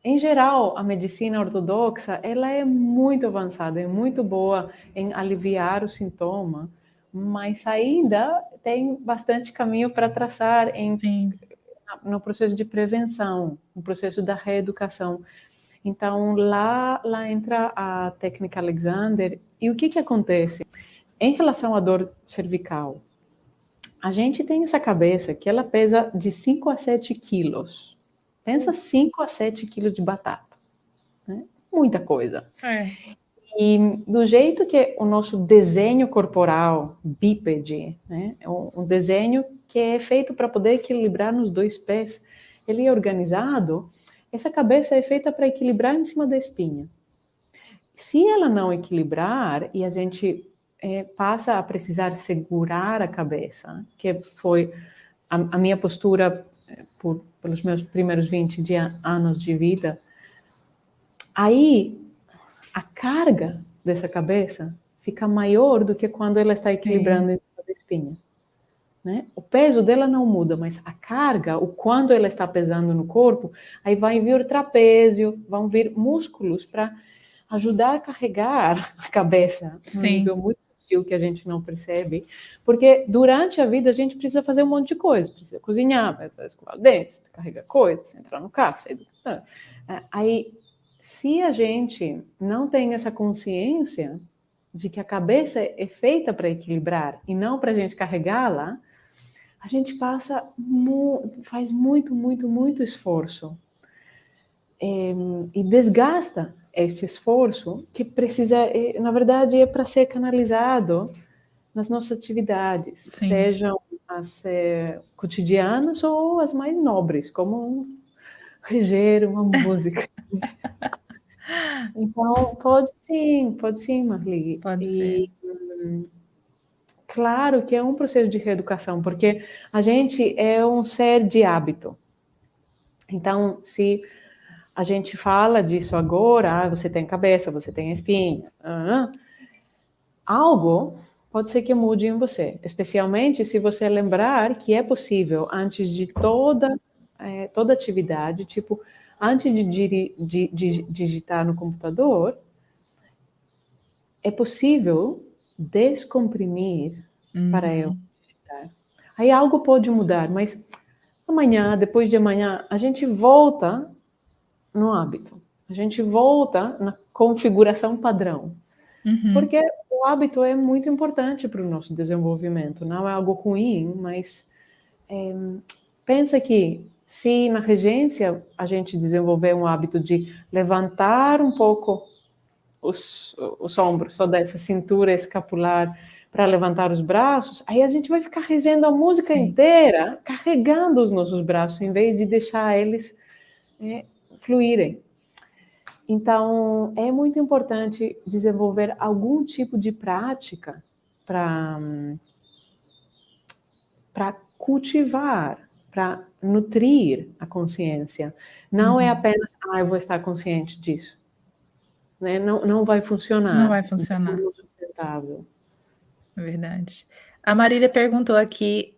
em geral, a medicina ortodoxa, ela é muito avançada, é muito boa em aliviar o sintoma, mas ainda tem bastante caminho para traçar sim. no processo de prevenção, no processo da reeducação. Então, lá entra a técnica Alexander. E o que acontece? Em relação à dor cervical, a gente tem essa cabeça que ela pesa de 5 a 7 quilos. Pensa 5 a 7 quilos de batata. Né? Muita coisa. É. E do jeito que o nosso desenho corporal, bípede, né, é um desenho que é feito para poder equilibrar nos dois pés, ele é organizado, essa cabeça é feita para equilibrar em cima da espinha. Se ela não equilibrar e a gente passa a precisar segurar a cabeça, que foi a minha postura pelos meus primeiros 20 anos de vida, aí a carga dessa cabeça fica maior do que quando ela está Sim. equilibrando em cima da espinha. Né? O peso dela não muda, mas a carga, o quanto ela está pesando no corpo, aí vai vir o trapézio, vão vir músculos para ajudar a carregar a cabeça num Sim. nível muito sutil que a gente não percebe, porque durante a vida a gente precisa fazer um monte de coisa, precisa cozinhar, escovar os dentes, carregar coisas, entrar no carro, sair do... Aí, se a gente não tem essa consciência de que a cabeça é feita para equilibrar e não para a gente carregá-la, a gente faz muito esforço e desgasta este esforço que precisa, na verdade, é para ser canalizado nas nossas atividades, Sim. sejam as cotidianas ou as mais nobres, como reger uma música. Então, pode sim, Marli. Pode ser. E claro que é um processo de reeducação, porque a gente é um ser de hábito. Então, se a gente fala disso agora, você tem cabeça, você tem espinha, algo pode ser que mude em você, especialmente se você lembrar que é possível, antes de toda atividade, tipo, antes de digitar no computador, é possível descomprimir para eu digitar. Aí algo pode mudar, mas amanhã, depois de amanhã, a gente volta no hábito. A gente volta na configuração padrão. Porque o hábito é muito importante para o nosso desenvolvimento. Não é algo ruim, mas pensa que se na regência a gente desenvolver um hábito de levantar um pouco os ombros, só dessa cintura escapular para levantar os braços, aí a gente vai ficar regendo a música Sim. inteira, carregando os nossos braços, em vez de deixar eles fluírem. Então, é muito importante desenvolver algum tipo de prática para cultivar, para nutrir a consciência. Não é apenas, eu vou estar consciente disso. Né? Não vai Não funcionar vai de funcionar, forma sustentável. é verdade. A Marília perguntou aqui,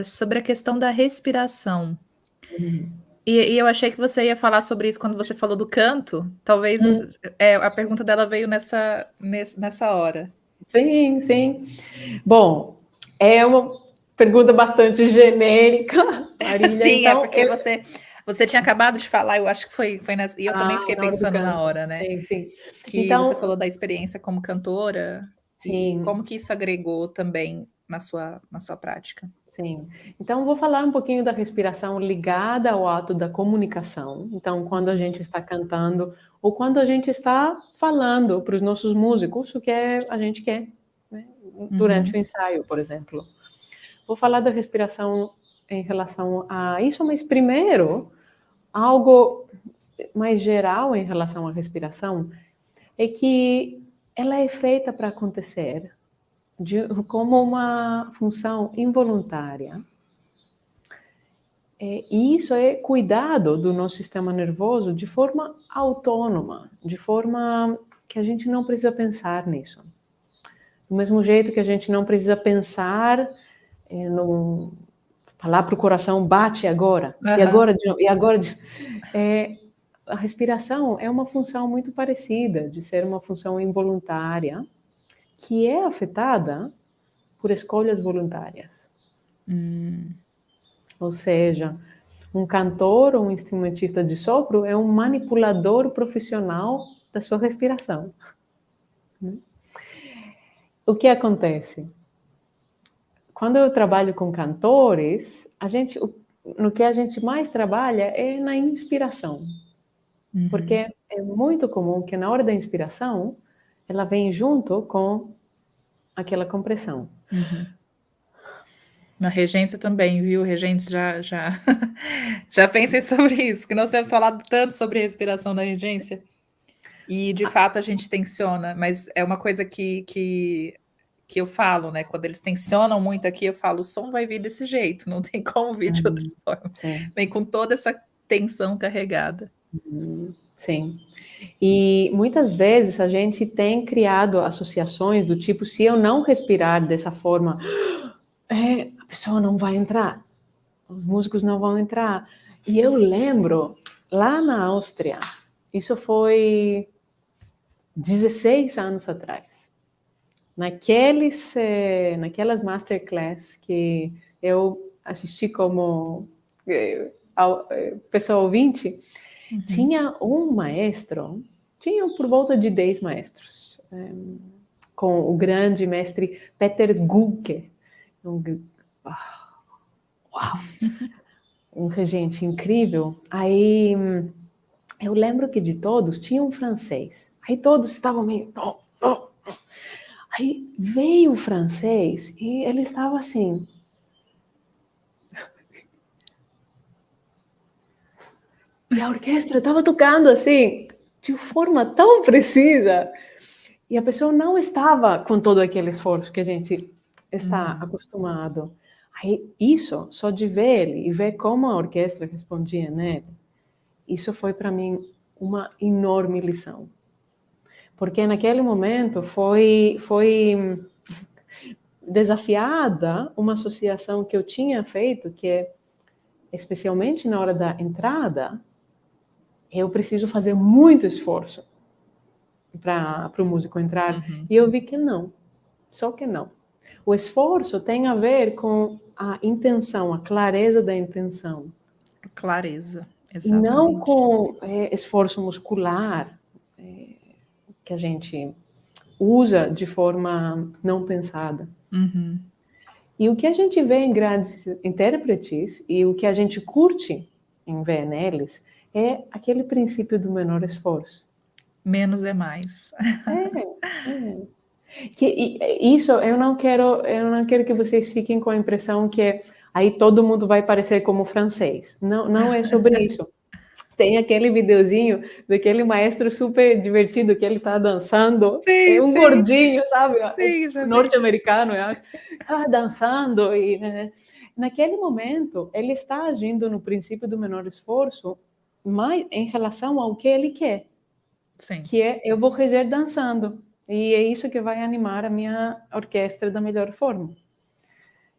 sobre a questão da respiração. Uhum. E eu achei que você ia falar sobre isso quando você falou do canto, talvez, Hum, a pergunta dela veio nessa hora. sim, sim. Bom, é uma pergunta bastante genérica, Marília, Sim, é então porque você tinha acabado de falar, eu acho que foi nessa e eu também fiquei na hora do pensando na canto. hora, né, Sim, sim. que você Então, falou da experiência como cantora, e sim, como que isso agregou também na sua prática. sim. Então, vou falar um pouquinho da respiração ligada ao ato da comunicação. Então, quando a gente está cantando ou quando a gente está falando para os nossos músicos o que a gente quer, né? Durante o Uhum, ensaio, por exemplo. Vou falar da respiração em relação a isso, mas primeiro, algo mais geral em relação à respiração é que ela é feita para acontecer como uma função involuntária. E isso é cuidado do nosso sistema nervoso de forma autônoma, de forma que a gente não precisa pensar nisso. Do mesmo jeito que a gente não precisa pensar no falar para o coração, bate agora, e aham. agora de novo, e agora de... A respiração é uma função muito parecida, de ser uma função involuntária, que é afetada por escolhas voluntárias. Hum, Ou seja, um cantor ou um instrumentista de sopro é um manipulador profissional da sua respiração. O que acontece? Quando eu trabalho com cantores, no que a gente mais trabalha é na inspiração. uhum, Porque é muito comum que na hora da inspiração, ela vem junto com aquela compressão. uhum. Na regência também, viu, regentes já já pensem sobre isso, que nós temos falado tanto sobre respiração na regência, e de fato a gente tensiona, mas é uma coisa que eu falo, né, quando eles tensionam muito aqui, eu falo: "O som vai vir desse jeito, não tem como vir de outra Uhum. forma". Sim, Vem com toda essa tensão carregada. sim. E muitas vezes a gente tem criado associações do tipo, se eu não respirar dessa forma, a pessoa não vai entrar, os músicos não vão entrar. E eu lembro, lá na Áustria, isso foi 16 anos atrás, naquelas masterclass que eu assisti como pessoa ouvinte, Uhum. tinha um maestro, tinha por volta de 10 maestros, com o grande mestre Peter Gulke, um, uau, um regente incrível. Aí eu lembro que de todos tinha um francês. Aí todos estavam meio. Oh, oh. Aí veio o francês e ele estava assim. E a orquestra estava tocando assim, de forma tão precisa. E a pessoa não estava com todo aquele esforço que a gente está Uhum. acostumado. Aí, isso, só de ver ele e ver como a orquestra respondia nele, isso foi para mim uma enorme lição. Porque naquele momento foi desafiada uma associação que eu tinha feito, que é, especialmente na hora da entrada, eu preciso fazer muito esforço para o músico entrar. Uhum. E eu vi que não, só que não. O esforço tem a ver com a intenção, a clareza da intenção, Clareza, e não exatamente. com esforço muscular que a gente usa de forma não pensada. Uhum. E o que a gente vê em grandes intérpretes e o que a gente curte em ver neles é aquele princípio do menor esforço. Menos é mais. É, é. Isso eu não quero que vocês fiquem com a impressão que aí todo mundo vai parecer como francês. Não, não é sobre isso. Tem aquele videozinho daquele maestro super divertido que ele tá dançando. É Sim, um sim, gordinho, sabe? sim, já vi. Norte-americano, eu acho. Tá dançando e, né? Naquele momento, ele está agindo no princípio do menor esforço, mas em relação ao que ele quer, Sim. que é eu vou reger dançando. E é isso que vai animar a minha orquestra da melhor forma.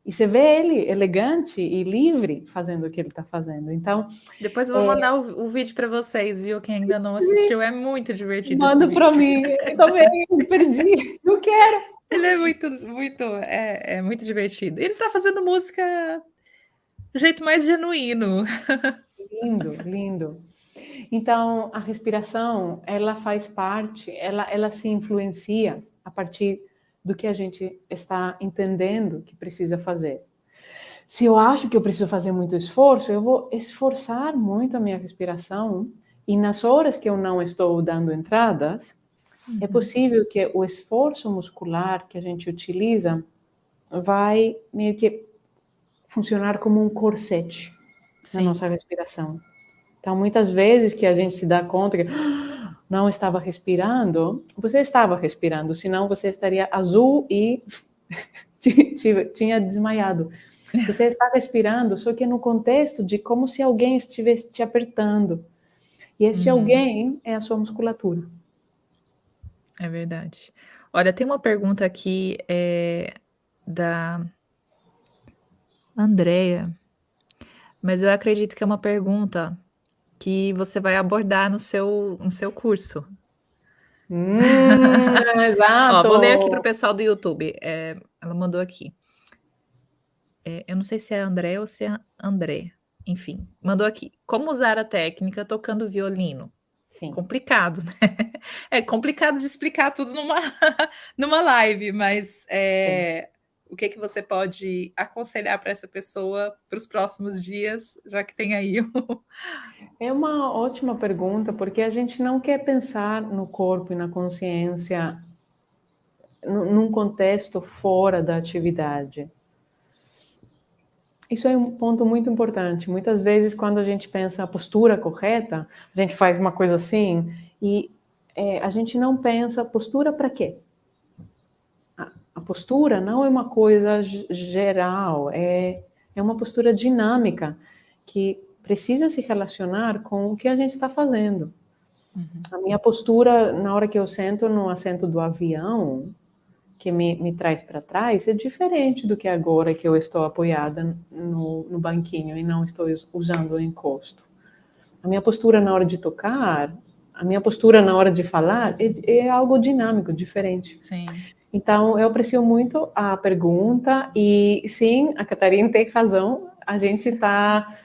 E você vê ele elegante e livre fazendo o que ele está fazendo. Então, Depois eu vou mandar o vídeo para vocês, viu? Quem ainda não assistiu, é muito divertido esse manda para vídeo. mim. Eu também me perdi. Eu quero. Ele é muito divertido. Ele tá fazendo música do jeito mais genuíno. Lindo, lindo. Então, a respiração, ela faz parte, ela se influencia a partir do que a gente está entendendo que precisa fazer. Se eu acho que eu preciso fazer muito esforço, eu vou esforçar muito a minha respiração e nas horas que eu não estou dando entradas, é possível que o esforço muscular que a gente utiliza vai meio que funcionar como um corsete na Sim. nossa respiração. Então, muitas vezes que a gente se dá conta que não estava respirando, você estava respirando, senão você estaria azul e tinha desmaiado. Você está respirando, só que no contexto de como se alguém estivesse te apertando. E este alguém é a sua musculatura. É verdade. Olha, tem uma pergunta aqui, da Andrea, mas eu acredito que é uma pergunta que você vai abordar no seu curso. Ó, vou ler aqui para o Exato. pessoal do YouTube, ela mandou aqui. Eu não sei se é André ou se é André, enfim, mandou aqui: "Como usar a técnica tocando violino?". Sim. Complicado, né. É complicado de explicar tudo numa numa live, mas, Sim. o que que você pode aconselhar para essa pessoa para os próximos dias, já que tem aí o É uma ótima pergunta, porque a gente não quer pensar no corpo e na consciência num contexto fora da atividade. Isso é um ponto muito importante. Muitas vezes, quando a gente pensa a postura correta, a gente faz uma coisa assim e a gente não pensa postura para quê? A postura não é uma coisa geral, é uma postura dinâmica que precisa se relacionar com o que a gente está fazendo. A minha postura, na hora que eu sento no assento do avião, que me traz para trás, é diferente do que agora que eu estou apoiada no banquinho e não estou usando o encosto. A minha postura na hora de tocar, a minha postura na hora de falar é algo dinâmico, diferente. Sim. Então, eu aprecio muito a pergunta e sim, a Catarina tem razão, a gente está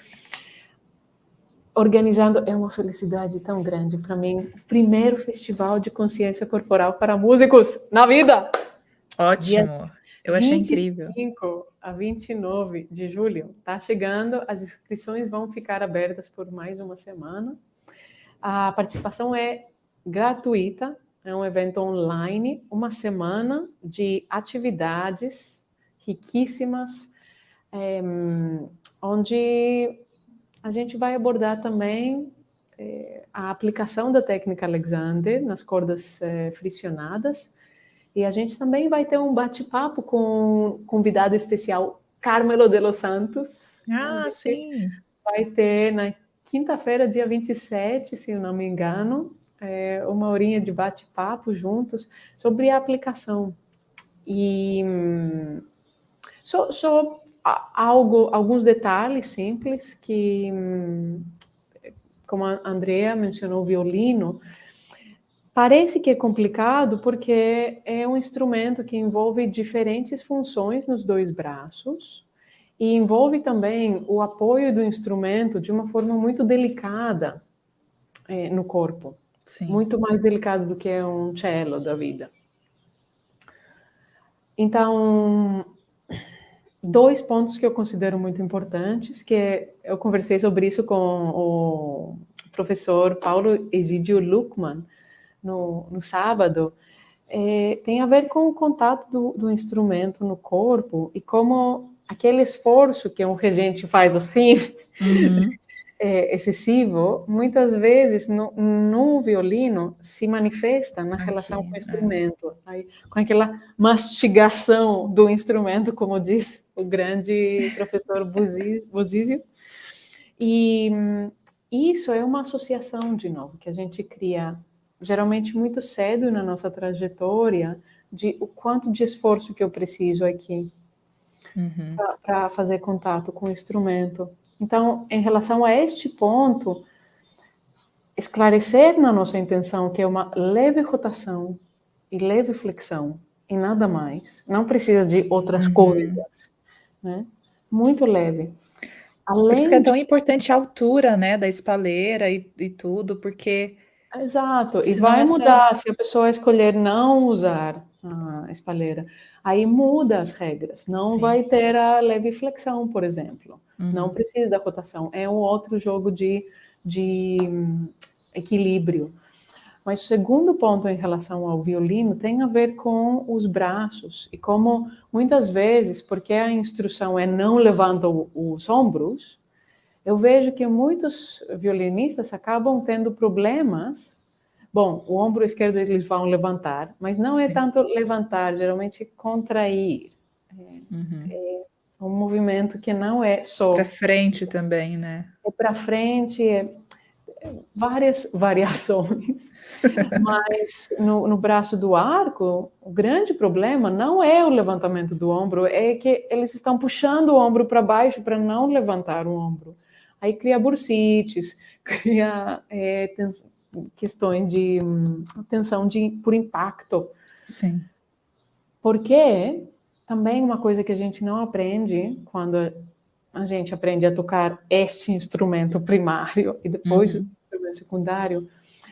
organizando, é uma felicidade tão grande para mim, o primeiro festival de consciência corporal para músicos na vida. Dias Ótimo, eu achei incrível. 25 a 29 de julho, está chegando, as inscrições vão ficar abertas por mais uma semana. A participação é gratuita, é um evento online, uma semana de atividades riquíssimas, onde a gente vai abordar também a aplicação da técnica Alexander nas cordas friccionadas, e a gente também vai ter um bate-papo com convidado especial, Carmelo de los Santos. A Ah, gente sim. vai ter na quinta-feira, dia 27, se eu não me engano, uma horinha de bate-papo juntos sobre a aplicação. E só alguns detalhes simples que, como a Andrea mencionou, o violino, parece que é complicado porque é um instrumento que envolve diferentes funções nos dois braços e envolve também o apoio do instrumento de uma forma muito delicada no corpo, Sim. muito mais delicado do que um cello da vida. Então, dois pontos que eu considero muito importantes, que eu conversei sobre isso com o professor Paulo Egídio Luckmann no sábado, tem a ver com o contato do instrumento no corpo e como aquele esforço que um regente faz assim, excessivo, muitas vezes no violino se manifesta na relação com o instrumento, aí, com aquela mastigação do instrumento, como diz o grande professor Bozizio. E isso é uma associação, de novo, que a gente cria geralmente muito cedo na nossa trajetória, de o quanto de esforço que eu preciso aqui para fazer contato com o instrumento. Então, em relação a este ponto, esclarecer na nossa intenção que é uma leve rotação e leve flexão, e nada mais. Não precisa de outras coisas, né? Muito leve. Por isso que é tão importante a altura, né, da espaleira e tudo, porque... Exato, e vai mudar se a pessoa escolher não usar a espalheira. Aí muda as regras, não vai ter a leve flexão, por exemplo. Não precisa da rotação, é um outro jogo de equilíbrio. Mas o segundo ponto em relação ao violino tem a ver com os braços, e como muitas vezes, porque a instrução é não levanta os ombros, eu vejo que muitos violinistas acabam tendo problemas. Bom, o ombro esquerdo eles vão levantar, mas não é tanto levantar, geralmente é contrair. É um movimento que não é só... Para frente também, né? É para frente, várias variações. Mas no braço do arco, o grande problema não é o levantamento do ombro, é que eles estão puxando o ombro para baixo para não levantar o ombro. Aí cria bursites, cria questões de tensão por impacto. Sim. Porque também uma coisa que a gente não aprende quando a gente aprende a tocar este instrumento primário e depois o instrumento secundário,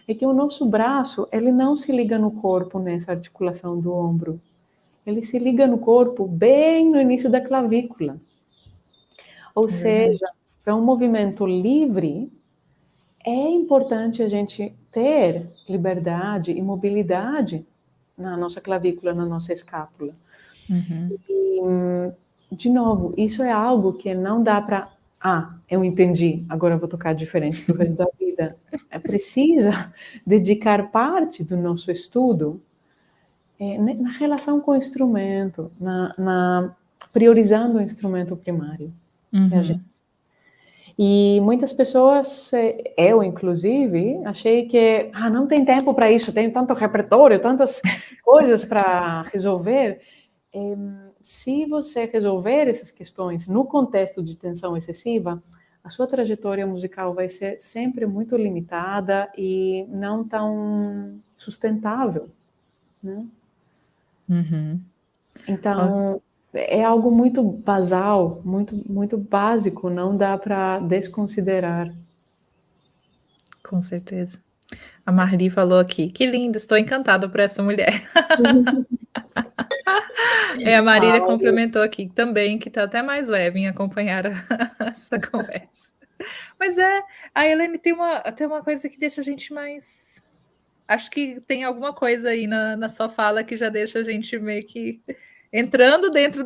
é que o nosso braço, ele não se liga no corpo nessa articulação do ombro. Ele se liga no corpo bem no início da clavícula. Ou seja, para um movimento livre, é importante a gente ter liberdade e mobilidade na nossa clavícula, na nossa escápula. E, de novo, isso é algo que não dá para... eu entendi, agora eu vou tocar diferente para o resto da vida. Precisa dedicar parte do nosso estudo na relação com o instrumento, priorizando o instrumento primário. Que a gente... E muitas pessoas, eu inclusive, achei que não tem tempo para isso, tem tanto repertório, tantas coisas para resolver. Se você resolver essas questões no contexto de tensão excessiva, a sua trajetória musical vai ser sempre muito limitada e não tão sustentável, né? Então, é algo muito basal, muito básico, não dá para desconsiderar. Com certeza. A Marli falou aqui, que linda, estou encantada por essa mulher. A Marília complementou aqui também, que está até mais leve em acompanhar essa conversa. Mas a Helene tem uma coisa que deixa a gente mais... Acho que tem alguma coisa aí na sua fala que já deixa a gente meio que entrando dentro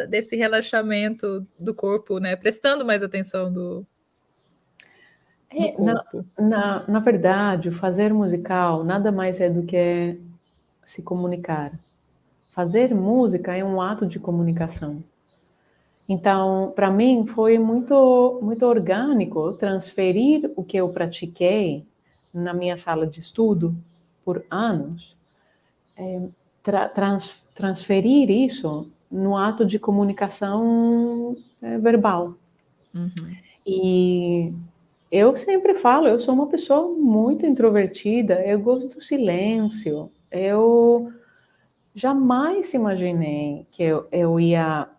desse relaxamento do corpo, né? Prestando mais atenção do corpo. Na verdade, o fazer musical nada mais é do que se comunicar. Fazer música é um ato de comunicação. Então, para mim, foi muito, muito orgânico transferir o que eu pratiquei na minha sala de estudo por anos, transferir isso no ato de comunicação verbal. E eu sempre falo, eu sou uma pessoa muito introvertida, eu gosto do silêncio, eu jamais imaginei que eu ia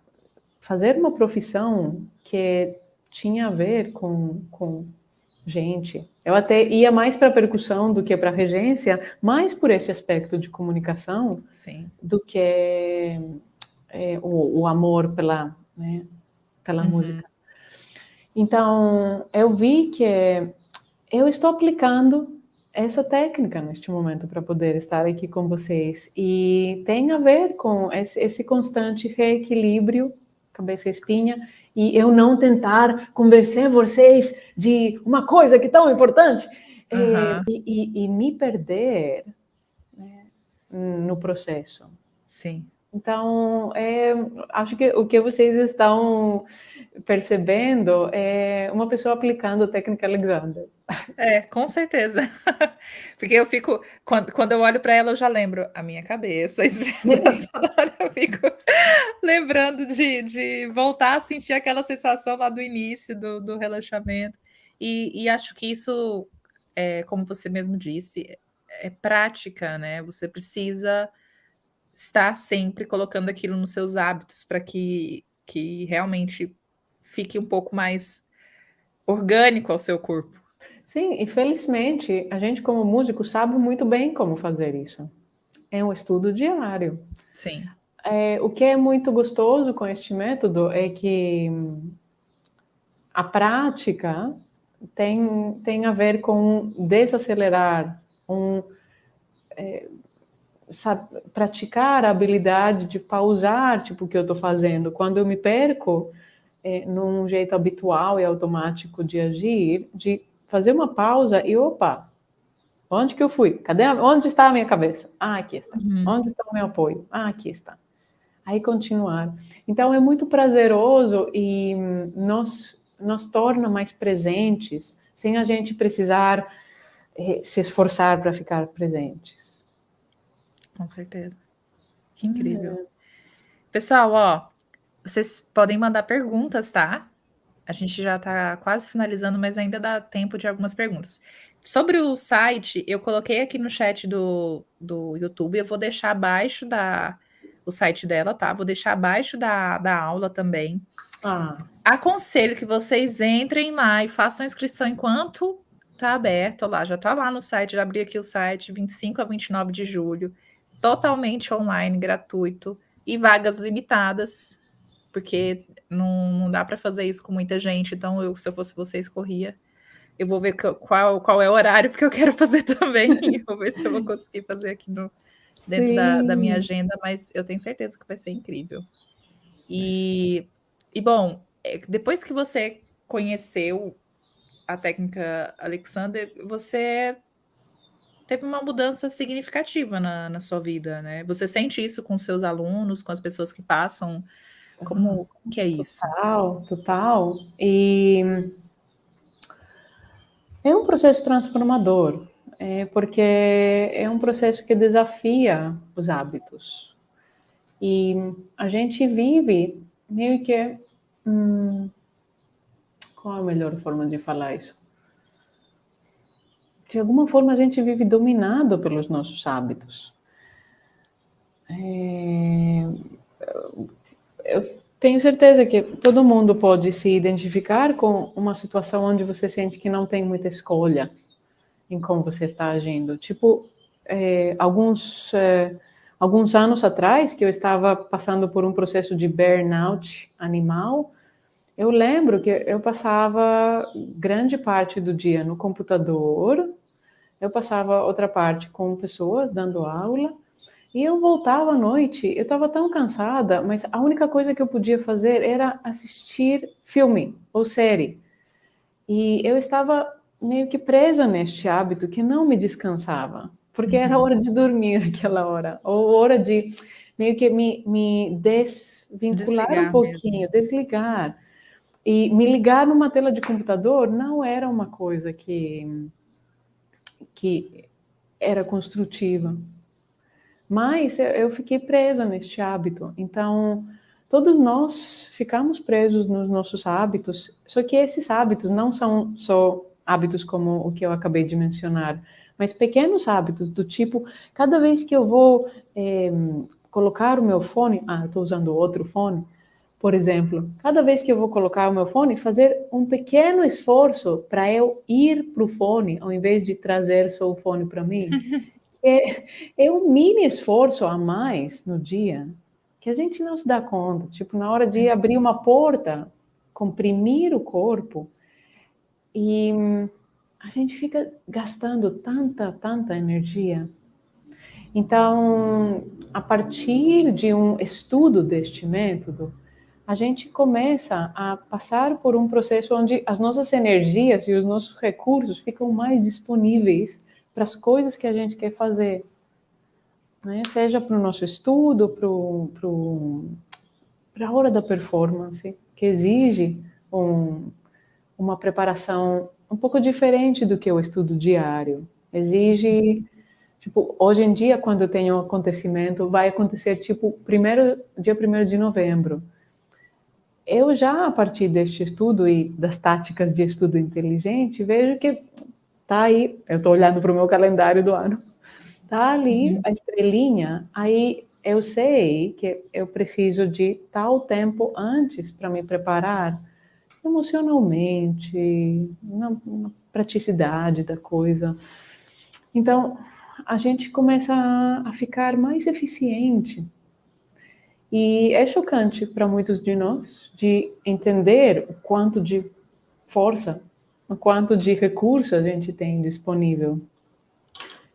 fazer uma profissão que tinha a ver com gente. Eu até ia mais para a percussão do que para a regência, mais por este aspecto de comunicação. Sim. Do que o amor pela música. Então, eu vi que eu estou aplicando essa técnica neste momento para poder estar aqui com vocês. E tem a ver com esse constante reequilíbrio cabeça e espinha, e eu não tentar convencer vocês de uma coisa que é tão importante, e me perder, né, no processo. Sim. Então, acho que o que vocês estão percebendo é uma pessoa aplicando a técnica Alexander. Com certeza. Porque eu fico, quando eu olho para ela, eu já lembro a minha cabeça, toda hora eu fico lembrando de voltar a sentir aquela sensação lá do início do relaxamento. E acho que isso, como você mesmo disse, é prática, né? Você precisa estar sempre colocando aquilo nos seus hábitos para que realmente fique um pouco mais orgânico ao seu corpo. Sim, e felizmente a gente como músico sabe muito bem como fazer isso. É um estudo diário. Sim. O que é muito gostoso com este método é que a prática tem a ver com desacelerar, praticar a habilidade de pausar, tipo, o que eu estou fazendo. Quando eu me perco num jeito habitual e automático de agir, de fazer uma pausa e, opa, onde que eu fui? Onde está a minha cabeça? Ah, aqui está. Onde está o meu apoio? Ah, aqui está. Aí continuar. Então é muito prazeroso e nos torna mais presentes, sem a gente precisar se esforçar para ficar presentes. Com certeza. Que incrível. Pessoal, ó, vocês podem mandar perguntas, tá? A gente já está quase finalizando, mas ainda dá tempo de algumas perguntas. Sobre o site, eu coloquei aqui no chat do YouTube, eu vou deixar abaixo o site dela, tá? Vou deixar abaixo da aula também. Aconselho que vocês entrem lá e façam a inscrição enquanto tá aberto lá. Já tá lá no site, já abri aqui o site, 25 a 29 de julho, totalmente online, gratuito, e vagas limitadas, porque não dá para fazer isso com muita gente, então se eu fosse vocês, corria. Eu vou ver qual é o horário, porque eu quero fazer também. Vou ver se eu vou conseguir fazer aqui dentro da minha agenda, mas eu tenho certeza que vai ser incrível. E bom, depois que você conheceu a técnica Alexander, você teve uma mudança significativa na sua vida, né? Você sente isso com seus alunos, com as pessoas que passam? Como que é isso? Total. E é um processo transformador, porque é um processo que desafia os hábitos. E a gente vive meio que. Qual a melhor forma de falar isso? De alguma forma a gente vive dominado pelos nossos hábitos. Eu tenho certeza que todo mundo pode se identificar com uma situação onde você sente que não tem muita escolha em como você está agindo. Tipo, alguns anos atrás, que eu estava passando por um processo de burnout animal, eu lembro que eu passava grande parte do dia no computador, eu passava outra parte com pessoas dando aula, e eu voltava à noite, eu estava tão cansada, mas a única coisa que eu podia fazer era assistir filme ou série. E eu estava meio que presa neste hábito que não me descansava, porque era hora de dormir naquela hora, ou hora de meio que me desvincular um pouquinho, desligar. E me ligar numa tela de computador não era uma coisa que era construtiva. Mas eu fiquei presa neste hábito. Então, todos nós ficamos presos nos nossos hábitos, só que esses hábitos não são só hábitos como o que eu acabei de mencionar, mas pequenos hábitos do tipo, cada vez que eu vou colocar o meu fone, eu estou usando outro fone, por exemplo, cada vez que eu vou colocar o meu fone, fazer um pequeno esforço para eu ir para o fone, ao invés de trazer só o fone para mim. É um mini esforço a mais no dia que a gente não se dá conta. Tipo, na hora de abrir uma porta, comprimir o corpo, e a gente fica gastando tanta energia. Então, a partir de um estudo deste método, a gente começa a passar por um processo onde as nossas energias e os nossos recursos ficam mais disponíveis para as coisas que a gente quer fazer, né? Seja para o nosso estudo, para a hora da performance, que exige uma preparação um pouco diferente do que o estudo diário. Exige, tipo, hoje em dia, quando tem um acontecimento, vai acontecer, tipo, dia 1º de novembro. Eu já, a partir deste estudo e das táticas de estudo inteligente, vejo que tá aí, eu estou olhando para o meu calendário do ano, tá ali a estrelinha, aí eu sei que eu preciso de tal tempo antes para me preparar emocionalmente, na praticidade da coisa. Então, a gente começa a ficar mais eficiente. E é chocante para muitos de nós de entender o quanto de força, o quanto de recurso a gente tem disponível.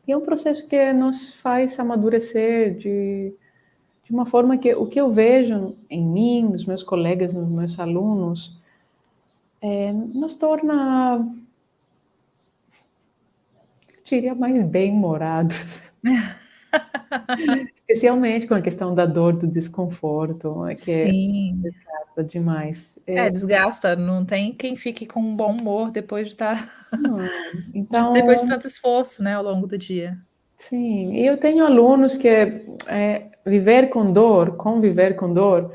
E é um processo que nos faz amadurecer de uma forma que o que eu vejo em mim, nos meus colegas, nos meus alunos, nos torna, eu diria, mais bem-humorados. Especialmente com a questão da dor, do desconforto, que Sim. desgasta demais. Desgasta, não tem quem fique com um bom humor depois de estar Não, depois de então, tanto esforço, né, ao longo do dia. sim, eu tenho alunos que viver com dor, conviver com dor,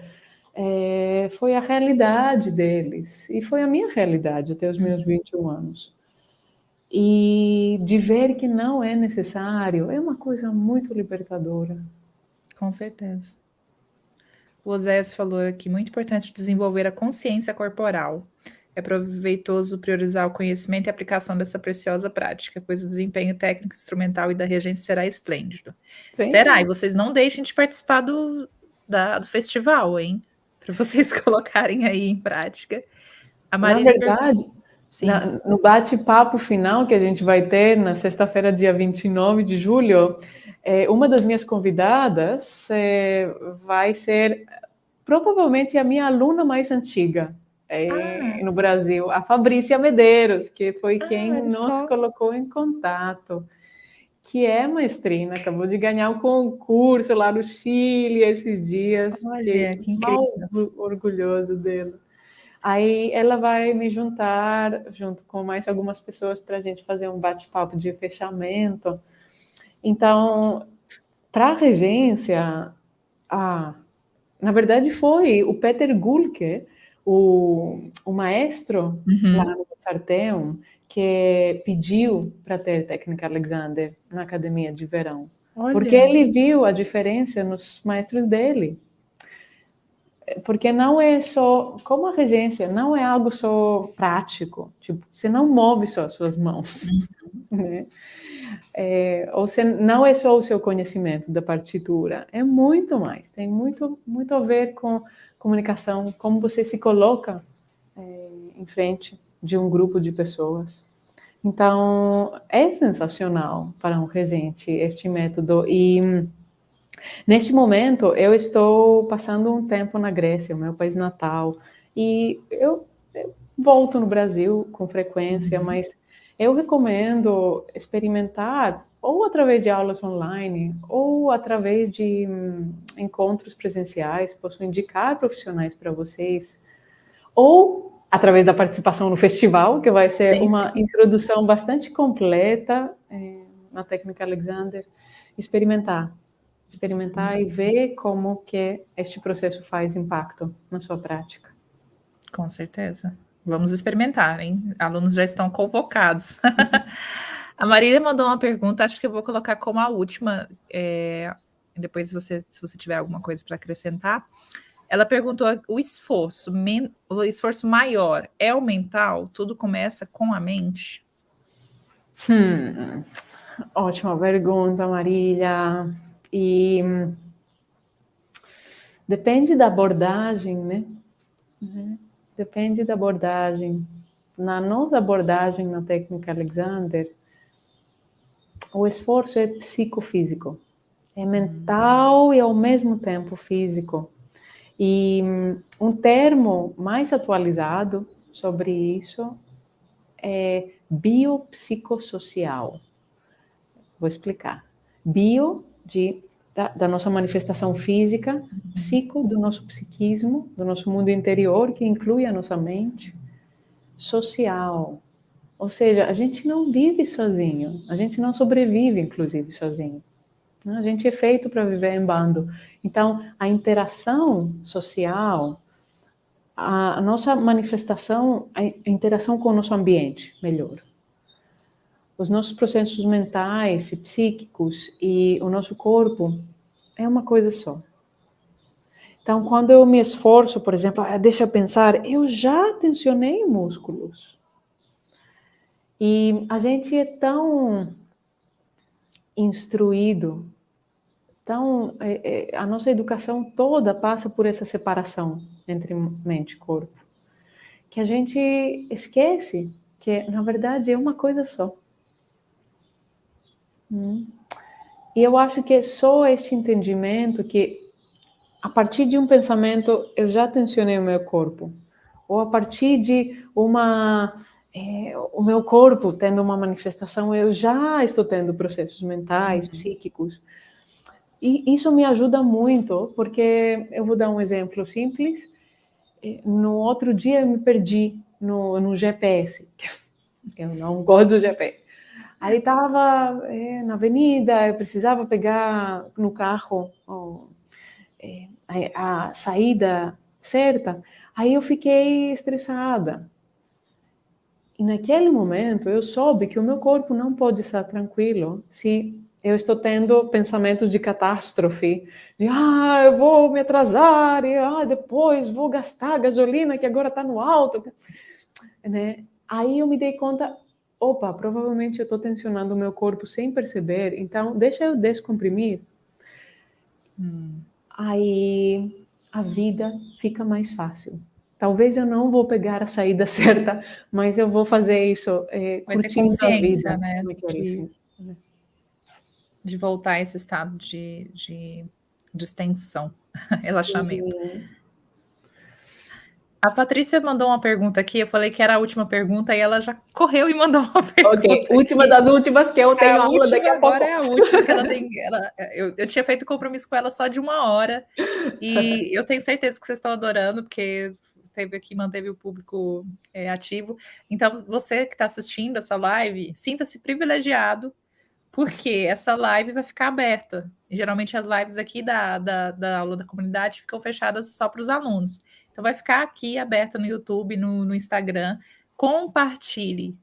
foi a realidade deles, e foi a minha realidade até os meus 21 anos. E de ver que não é necessário é uma coisa muito libertadora. Com certeza. O Osés falou aqui, muito importante desenvolver a consciência corporal. É proveitoso priorizar o conhecimento e aplicação dessa preciosa prática, pois o desempenho técnico, instrumental e da regência será esplêndido. Será? E Sim, vocês não deixem de participar do festival, hein? Para vocês colocarem aí em prática. A na Marília pergunta. verdade, Sim. no bate-papo final que a gente vai ter na sexta-feira, dia 29 de julho, uma das minhas convidadas vai ser provavelmente a minha aluna mais antiga no Brasil, a Fabrícia Medeiros, que foi quem Olha nos só. colocou em contato, que é maestrina, acabou de ganhar um concurso lá no Chile esses dias, fiquei Olha, que mal incrível. orgulhoso dele. Aí ela vai me juntar, junto com mais algumas pessoas, para a gente fazer um bate-papo de fechamento. Então, para a regência, na verdade foi o Peter Gulke, o maestro lá Uhum. no Sarteum, que pediu para ter técnica Alexander na academia de verão. Porque Olha. ele viu a diferença nos maestros dele. Porque não é só, como a regência, não é algo só prático, tipo, você não move só as suas mãos, né? Ou você, não é só o seu conhecimento da partitura, é muito mais, tem muito, muito a ver com comunicação, como você se coloca em frente de um grupo de pessoas. Então, é sensacional para um regente este método. E neste momento, eu estou passando um tempo na Grécia, o meu país natal, e eu volto no Brasil com frequência, Uhum. mas eu recomendo experimentar ou através de aulas online, ou através de encontros presenciais, posso indicar profissionais para vocês, ou através da participação no festival, que vai ser Sim, uma sim. introdução bastante completa na técnica Alexander, experimentar e ver como que este processo faz impacto na sua prática. Com certeza. Vamos experimentar, hein? Alunos já estão convocados. A Marília mandou uma pergunta, acho que eu vou colocar como a última, depois se você tiver alguma coisa para acrescentar. Ela perguntou: o esforço maior é o mental? Tudo começa com a mente? Ótima pergunta, Marília. E depende da abordagem, né? Depende da abordagem. Na nossa abordagem na técnica Alexander, o esforço é psicofísico, é mental e ao mesmo tempo físico. E um termo mais atualizado sobre isso é biopsicossocial. Vou explicar. Bio, da nossa manifestação física, psico, do nosso psiquismo, do nosso mundo interior, que inclui a nossa mente, social. Ou seja, a gente não vive sozinho, a gente não sobrevive, inclusive, sozinho. A gente é feito para viver em bando. Então, a interação social, a nossa manifestação, a interação com o nosso ambiente, melhor. Os nossos processos mentais e psíquicos e o nosso corpo é uma coisa só. Então, quando eu me esforço, por exemplo, deixa eu pensar, eu já tensionei músculos. E a gente é tão instruído, a nossa educação toda passa por essa separação entre mente e corpo, que a gente esquece que, na verdade, é uma coisa só. E eu acho que é só este entendimento que, a partir de um pensamento, eu já tensionei o meu corpo. Ou a partir de o meu corpo tendo uma manifestação, eu já estou tendo processos mentais, psíquicos. E isso me ajuda muito, porque eu vou dar um exemplo simples. No outro dia eu me perdi no GPS. Eu não gosto do GPS. Aí estava na avenida, eu precisava pegar no carro a saída certa. Aí eu fiquei estressada. E naquele momento eu soube que o meu corpo não pode estar tranquilo se eu estou tendo pensamentos de catástrofe, de eu vou me atrasar, e depois vou gastar gasolina que agora está no alto, né? Aí eu me dei conta, opa, provavelmente eu estou tensionando o meu corpo sem perceber, então deixa eu descomprimir. Aí a vida fica mais fácil. Talvez eu não vou pegar a saída certa, mas eu vou fazer isso curtindo a vida. Né? Como é que era isso? De voltar a esse estado de extensão, relaxamento. A Patrícia mandou uma pergunta aqui, eu falei que era a última pergunta, e ela já correu e mandou uma pergunta. Ok, última das últimas, que eu tenho aula daqui a pouco. Agora é a última, que ela tem. Eu tinha feito compromisso com ela só de 1 hora, e eu tenho certeza que vocês estão adorando, porque manteve o público ativo. Então, você que está assistindo essa live, sinta-se privilegiado, porque essa live vai ficar aberta. Geralmente as lives aqui da aula da comunidade ficam fechadas só para os alunos. Então vai ficar aqui aberta no YouTube, no Instagram. Compartilhe.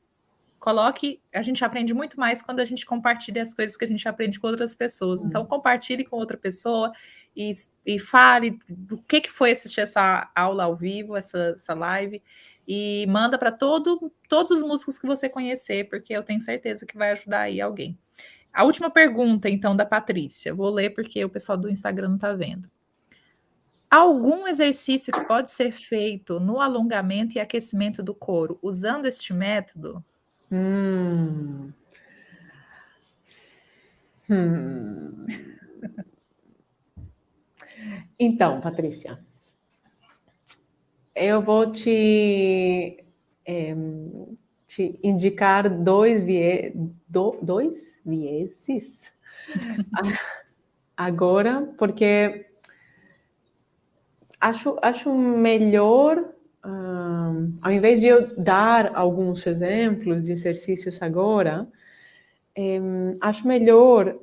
Coloque. A gente aprende muito mais quando a gente compartilha as coisas que a gente aprende com outras pessoas. Então compartilhe com outra pessoa e fale do que foi assistir essa aula ao vivo, essa live. E manda para todos os músicos que você conhecer, porque eu tenho certeza que vai ajudar aí alguém. A última pergunta, então, da Patrícia. Vou ler porque o pessoal do Instagram não está vendo. Algum exercício que pode ser feito no alongamento e aquecimento do couro usando este método? Então, Patrícia, eu vou te indicar dois vieses agora, porque acho melhor, ao invés de eu dar alguns exemplos de exercícios agora, acho melhor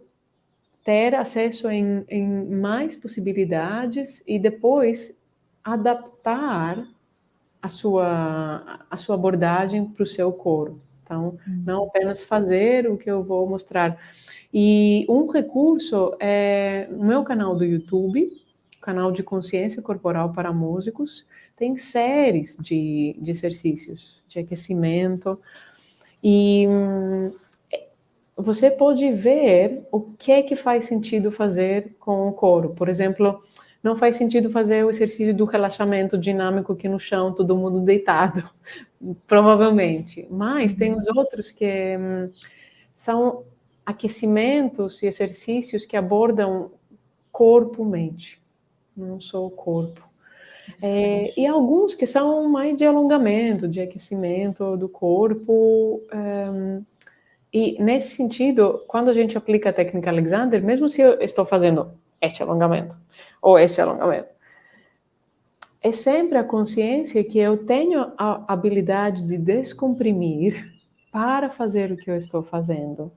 ter acesso em mais possibilidades e depois adaptar a sua abordagem para o seu coro. Então, não apenas fazer o que eu vou mostrar. E um recurso é no meu canal do YouTube, canal de consciência corporal para músicos, tem séries de exercícios de aquecimento e você pode ver o que é que faz sentido fazer com o coro. Por exemplo, não faz sentido fazer o exercício do relaxamento dinâmico aqui no chão, todo mundo deitado, provavelmente. Mas tem os outros que são aquecimentos e exercícios que abordam corpo-mente, não só o corpo. E alguns que são mais de alongamento, de aquecimento do corpo. E nesse sentido, quando a gente aplica a técnica Alexander, mesmo se eu estou fazendo este alongamento ou este alongamento, é sempre a consciência que eu tenho a habilidade de descomprimir para fazer o que eu estou fazendo,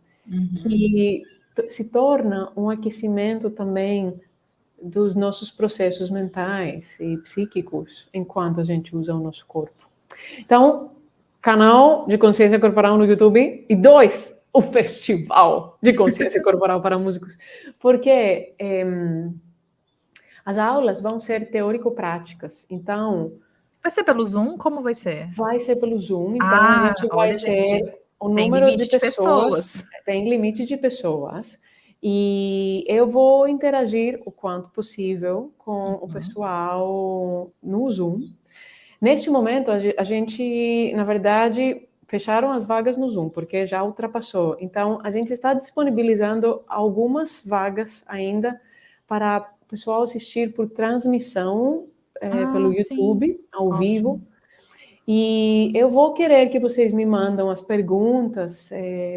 que se torna um aquecimento também dos nossos processos mentais e psíquicos enquanto a gente usa o nosso corpo. Então, canal de consciência corporal no YouTube e 2, o festival de consciência corporal para músicos, porque as aulas vão ser teórico-práticas, então... Vai ser pelo Zoom? Como vai ser? Vai ser pelo Zoom, então a gente vai ter o número de pessoas, tem limite de pessoas, e eu vou interagir o quanto possível com o pessoal no Zoom. Neste momento, a gente, na verdade, fecharam as vagas no Zoom, porque já ultrapassou. Então, a gente está disponibilizando algumas vagas ainda para o pessoal assistir por transmissão pelo YouTube, ao vivo. E eu vou querer que vocês me mandam as perguntas,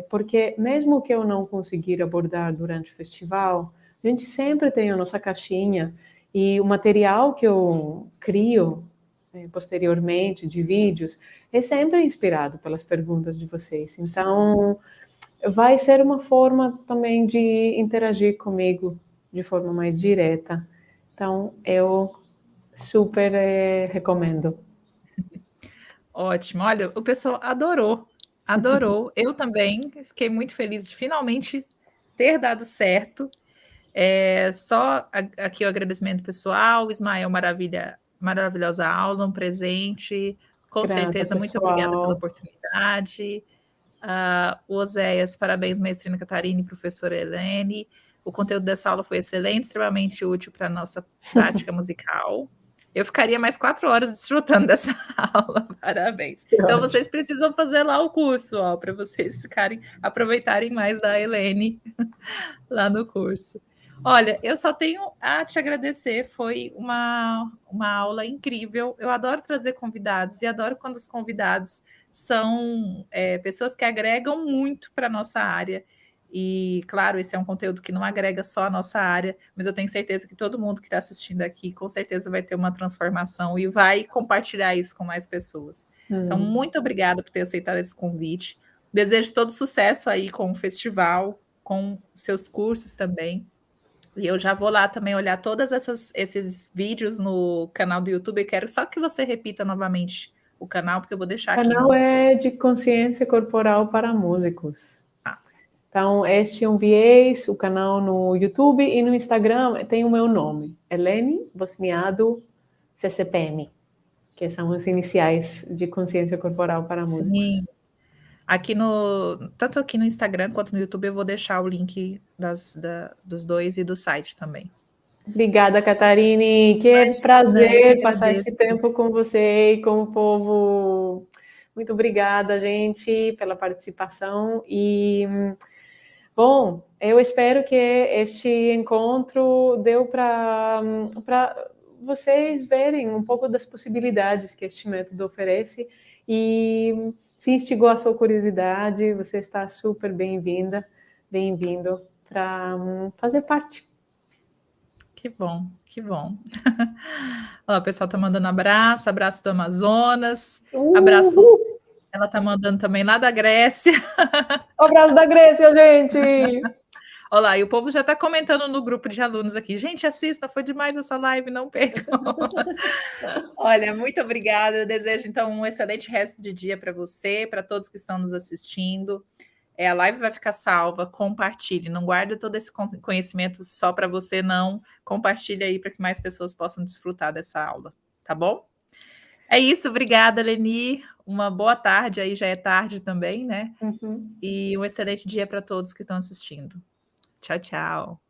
porque mesmo que eu não conseguir abordar durante o festival, a gente sempre tem a nossa caixinha e o material que eu crio posteriormente de vídeos é sempre inspirado pelas perguntas de vocês. Então, vai ser uma forma também de interagir comigo de forma mais direta. Então, eu super recomendo. Ótimo. Olha, o pessoal adorou, adorou. Eu também fiquei muito feliz de finalmente ter dado certo. Só aqui o agradecimento pessoal, Ismael, maravilhosa aula, um presente. Com certeza, muito obrigada pela oportunidade. O Oséias, parabéns, mestrina Catarina e professora Helene. O conteúdo dessa aula foi excelente, extremamente útil para a nossa prática musical. Eu ficaria mais 4 horas desfrutando dessa aula. Parabéns. Então, vocês precisam fazer lá o curso, para vocês aproveitarem mais da Helene lá no curso. Olha, eu só tenho a te agradecer, foi uma aula incrível. Eu adoro trazer convidados e adoro quando os convidados são pessoas que agregam muito para a nossa área. E, claro, esse é um conteúdo que não agrega só a nossa área, mas eu tenho certeza que todo mundo que está assistindo aqui, com certeza vai ter uma transformação e vai compartilhar isso com mais pessoas. Então, muito obrigada por ter aceitado esse convite. Desejo todo sucesso aí com o festival, com seus cursos também. E eu já vou lá também olhar todos esses vídeos no canal do YouTube. Eu quero só que você repita novamente o canal, porque eu vou deixar aqui. O canal é de consciência corporal para músicos. Então, este é um viés, o canal no YouTube e no Instagram tem o meu nome, Helene Bosniado CCPM, que são os iniciais de consciência corporal para músicos. Sim. Tanto aqui no Instagram quanto no YouTube eu vou deixar o link dos dois e do site também. Obrigada, Catarine. Que prazer passar este tempo com você e com o povo. Muito obrigada, gente, pela participação. E, bom, eu espero que este encontro deu para vocês verem um pouco das possibilidades que este método oferece e se instigou a sua curiosidade, você está super bem-vinda, bem-vindo para fazer parte. Que bom, que bom. Ó, o pessoal está mandando abraço do Amazonas, abraço. Ela está mandando também lá da Grécia. Abraço da Grécia, gente! Olha lá, e o povo já está comentando no grupo de alunos aqui. Gente, assista, foi demais essa live, não percam. Olha, muito obrigada. Eu desejo, então, um excelente resto de dia para você, para todos que estão nos assistindo. A live vai ficar salva, compartilhe. Não guarde todo esse conhecimento só para você, não. Compartilhe aí para que mais pessoas possam desfrutar dessa aula, tá bom? É isso, obrigada, Leni. Uma boa tarde, aí já é tarde também, né? E um excelente dia para todos que estão assistindo. Tchau, tchau.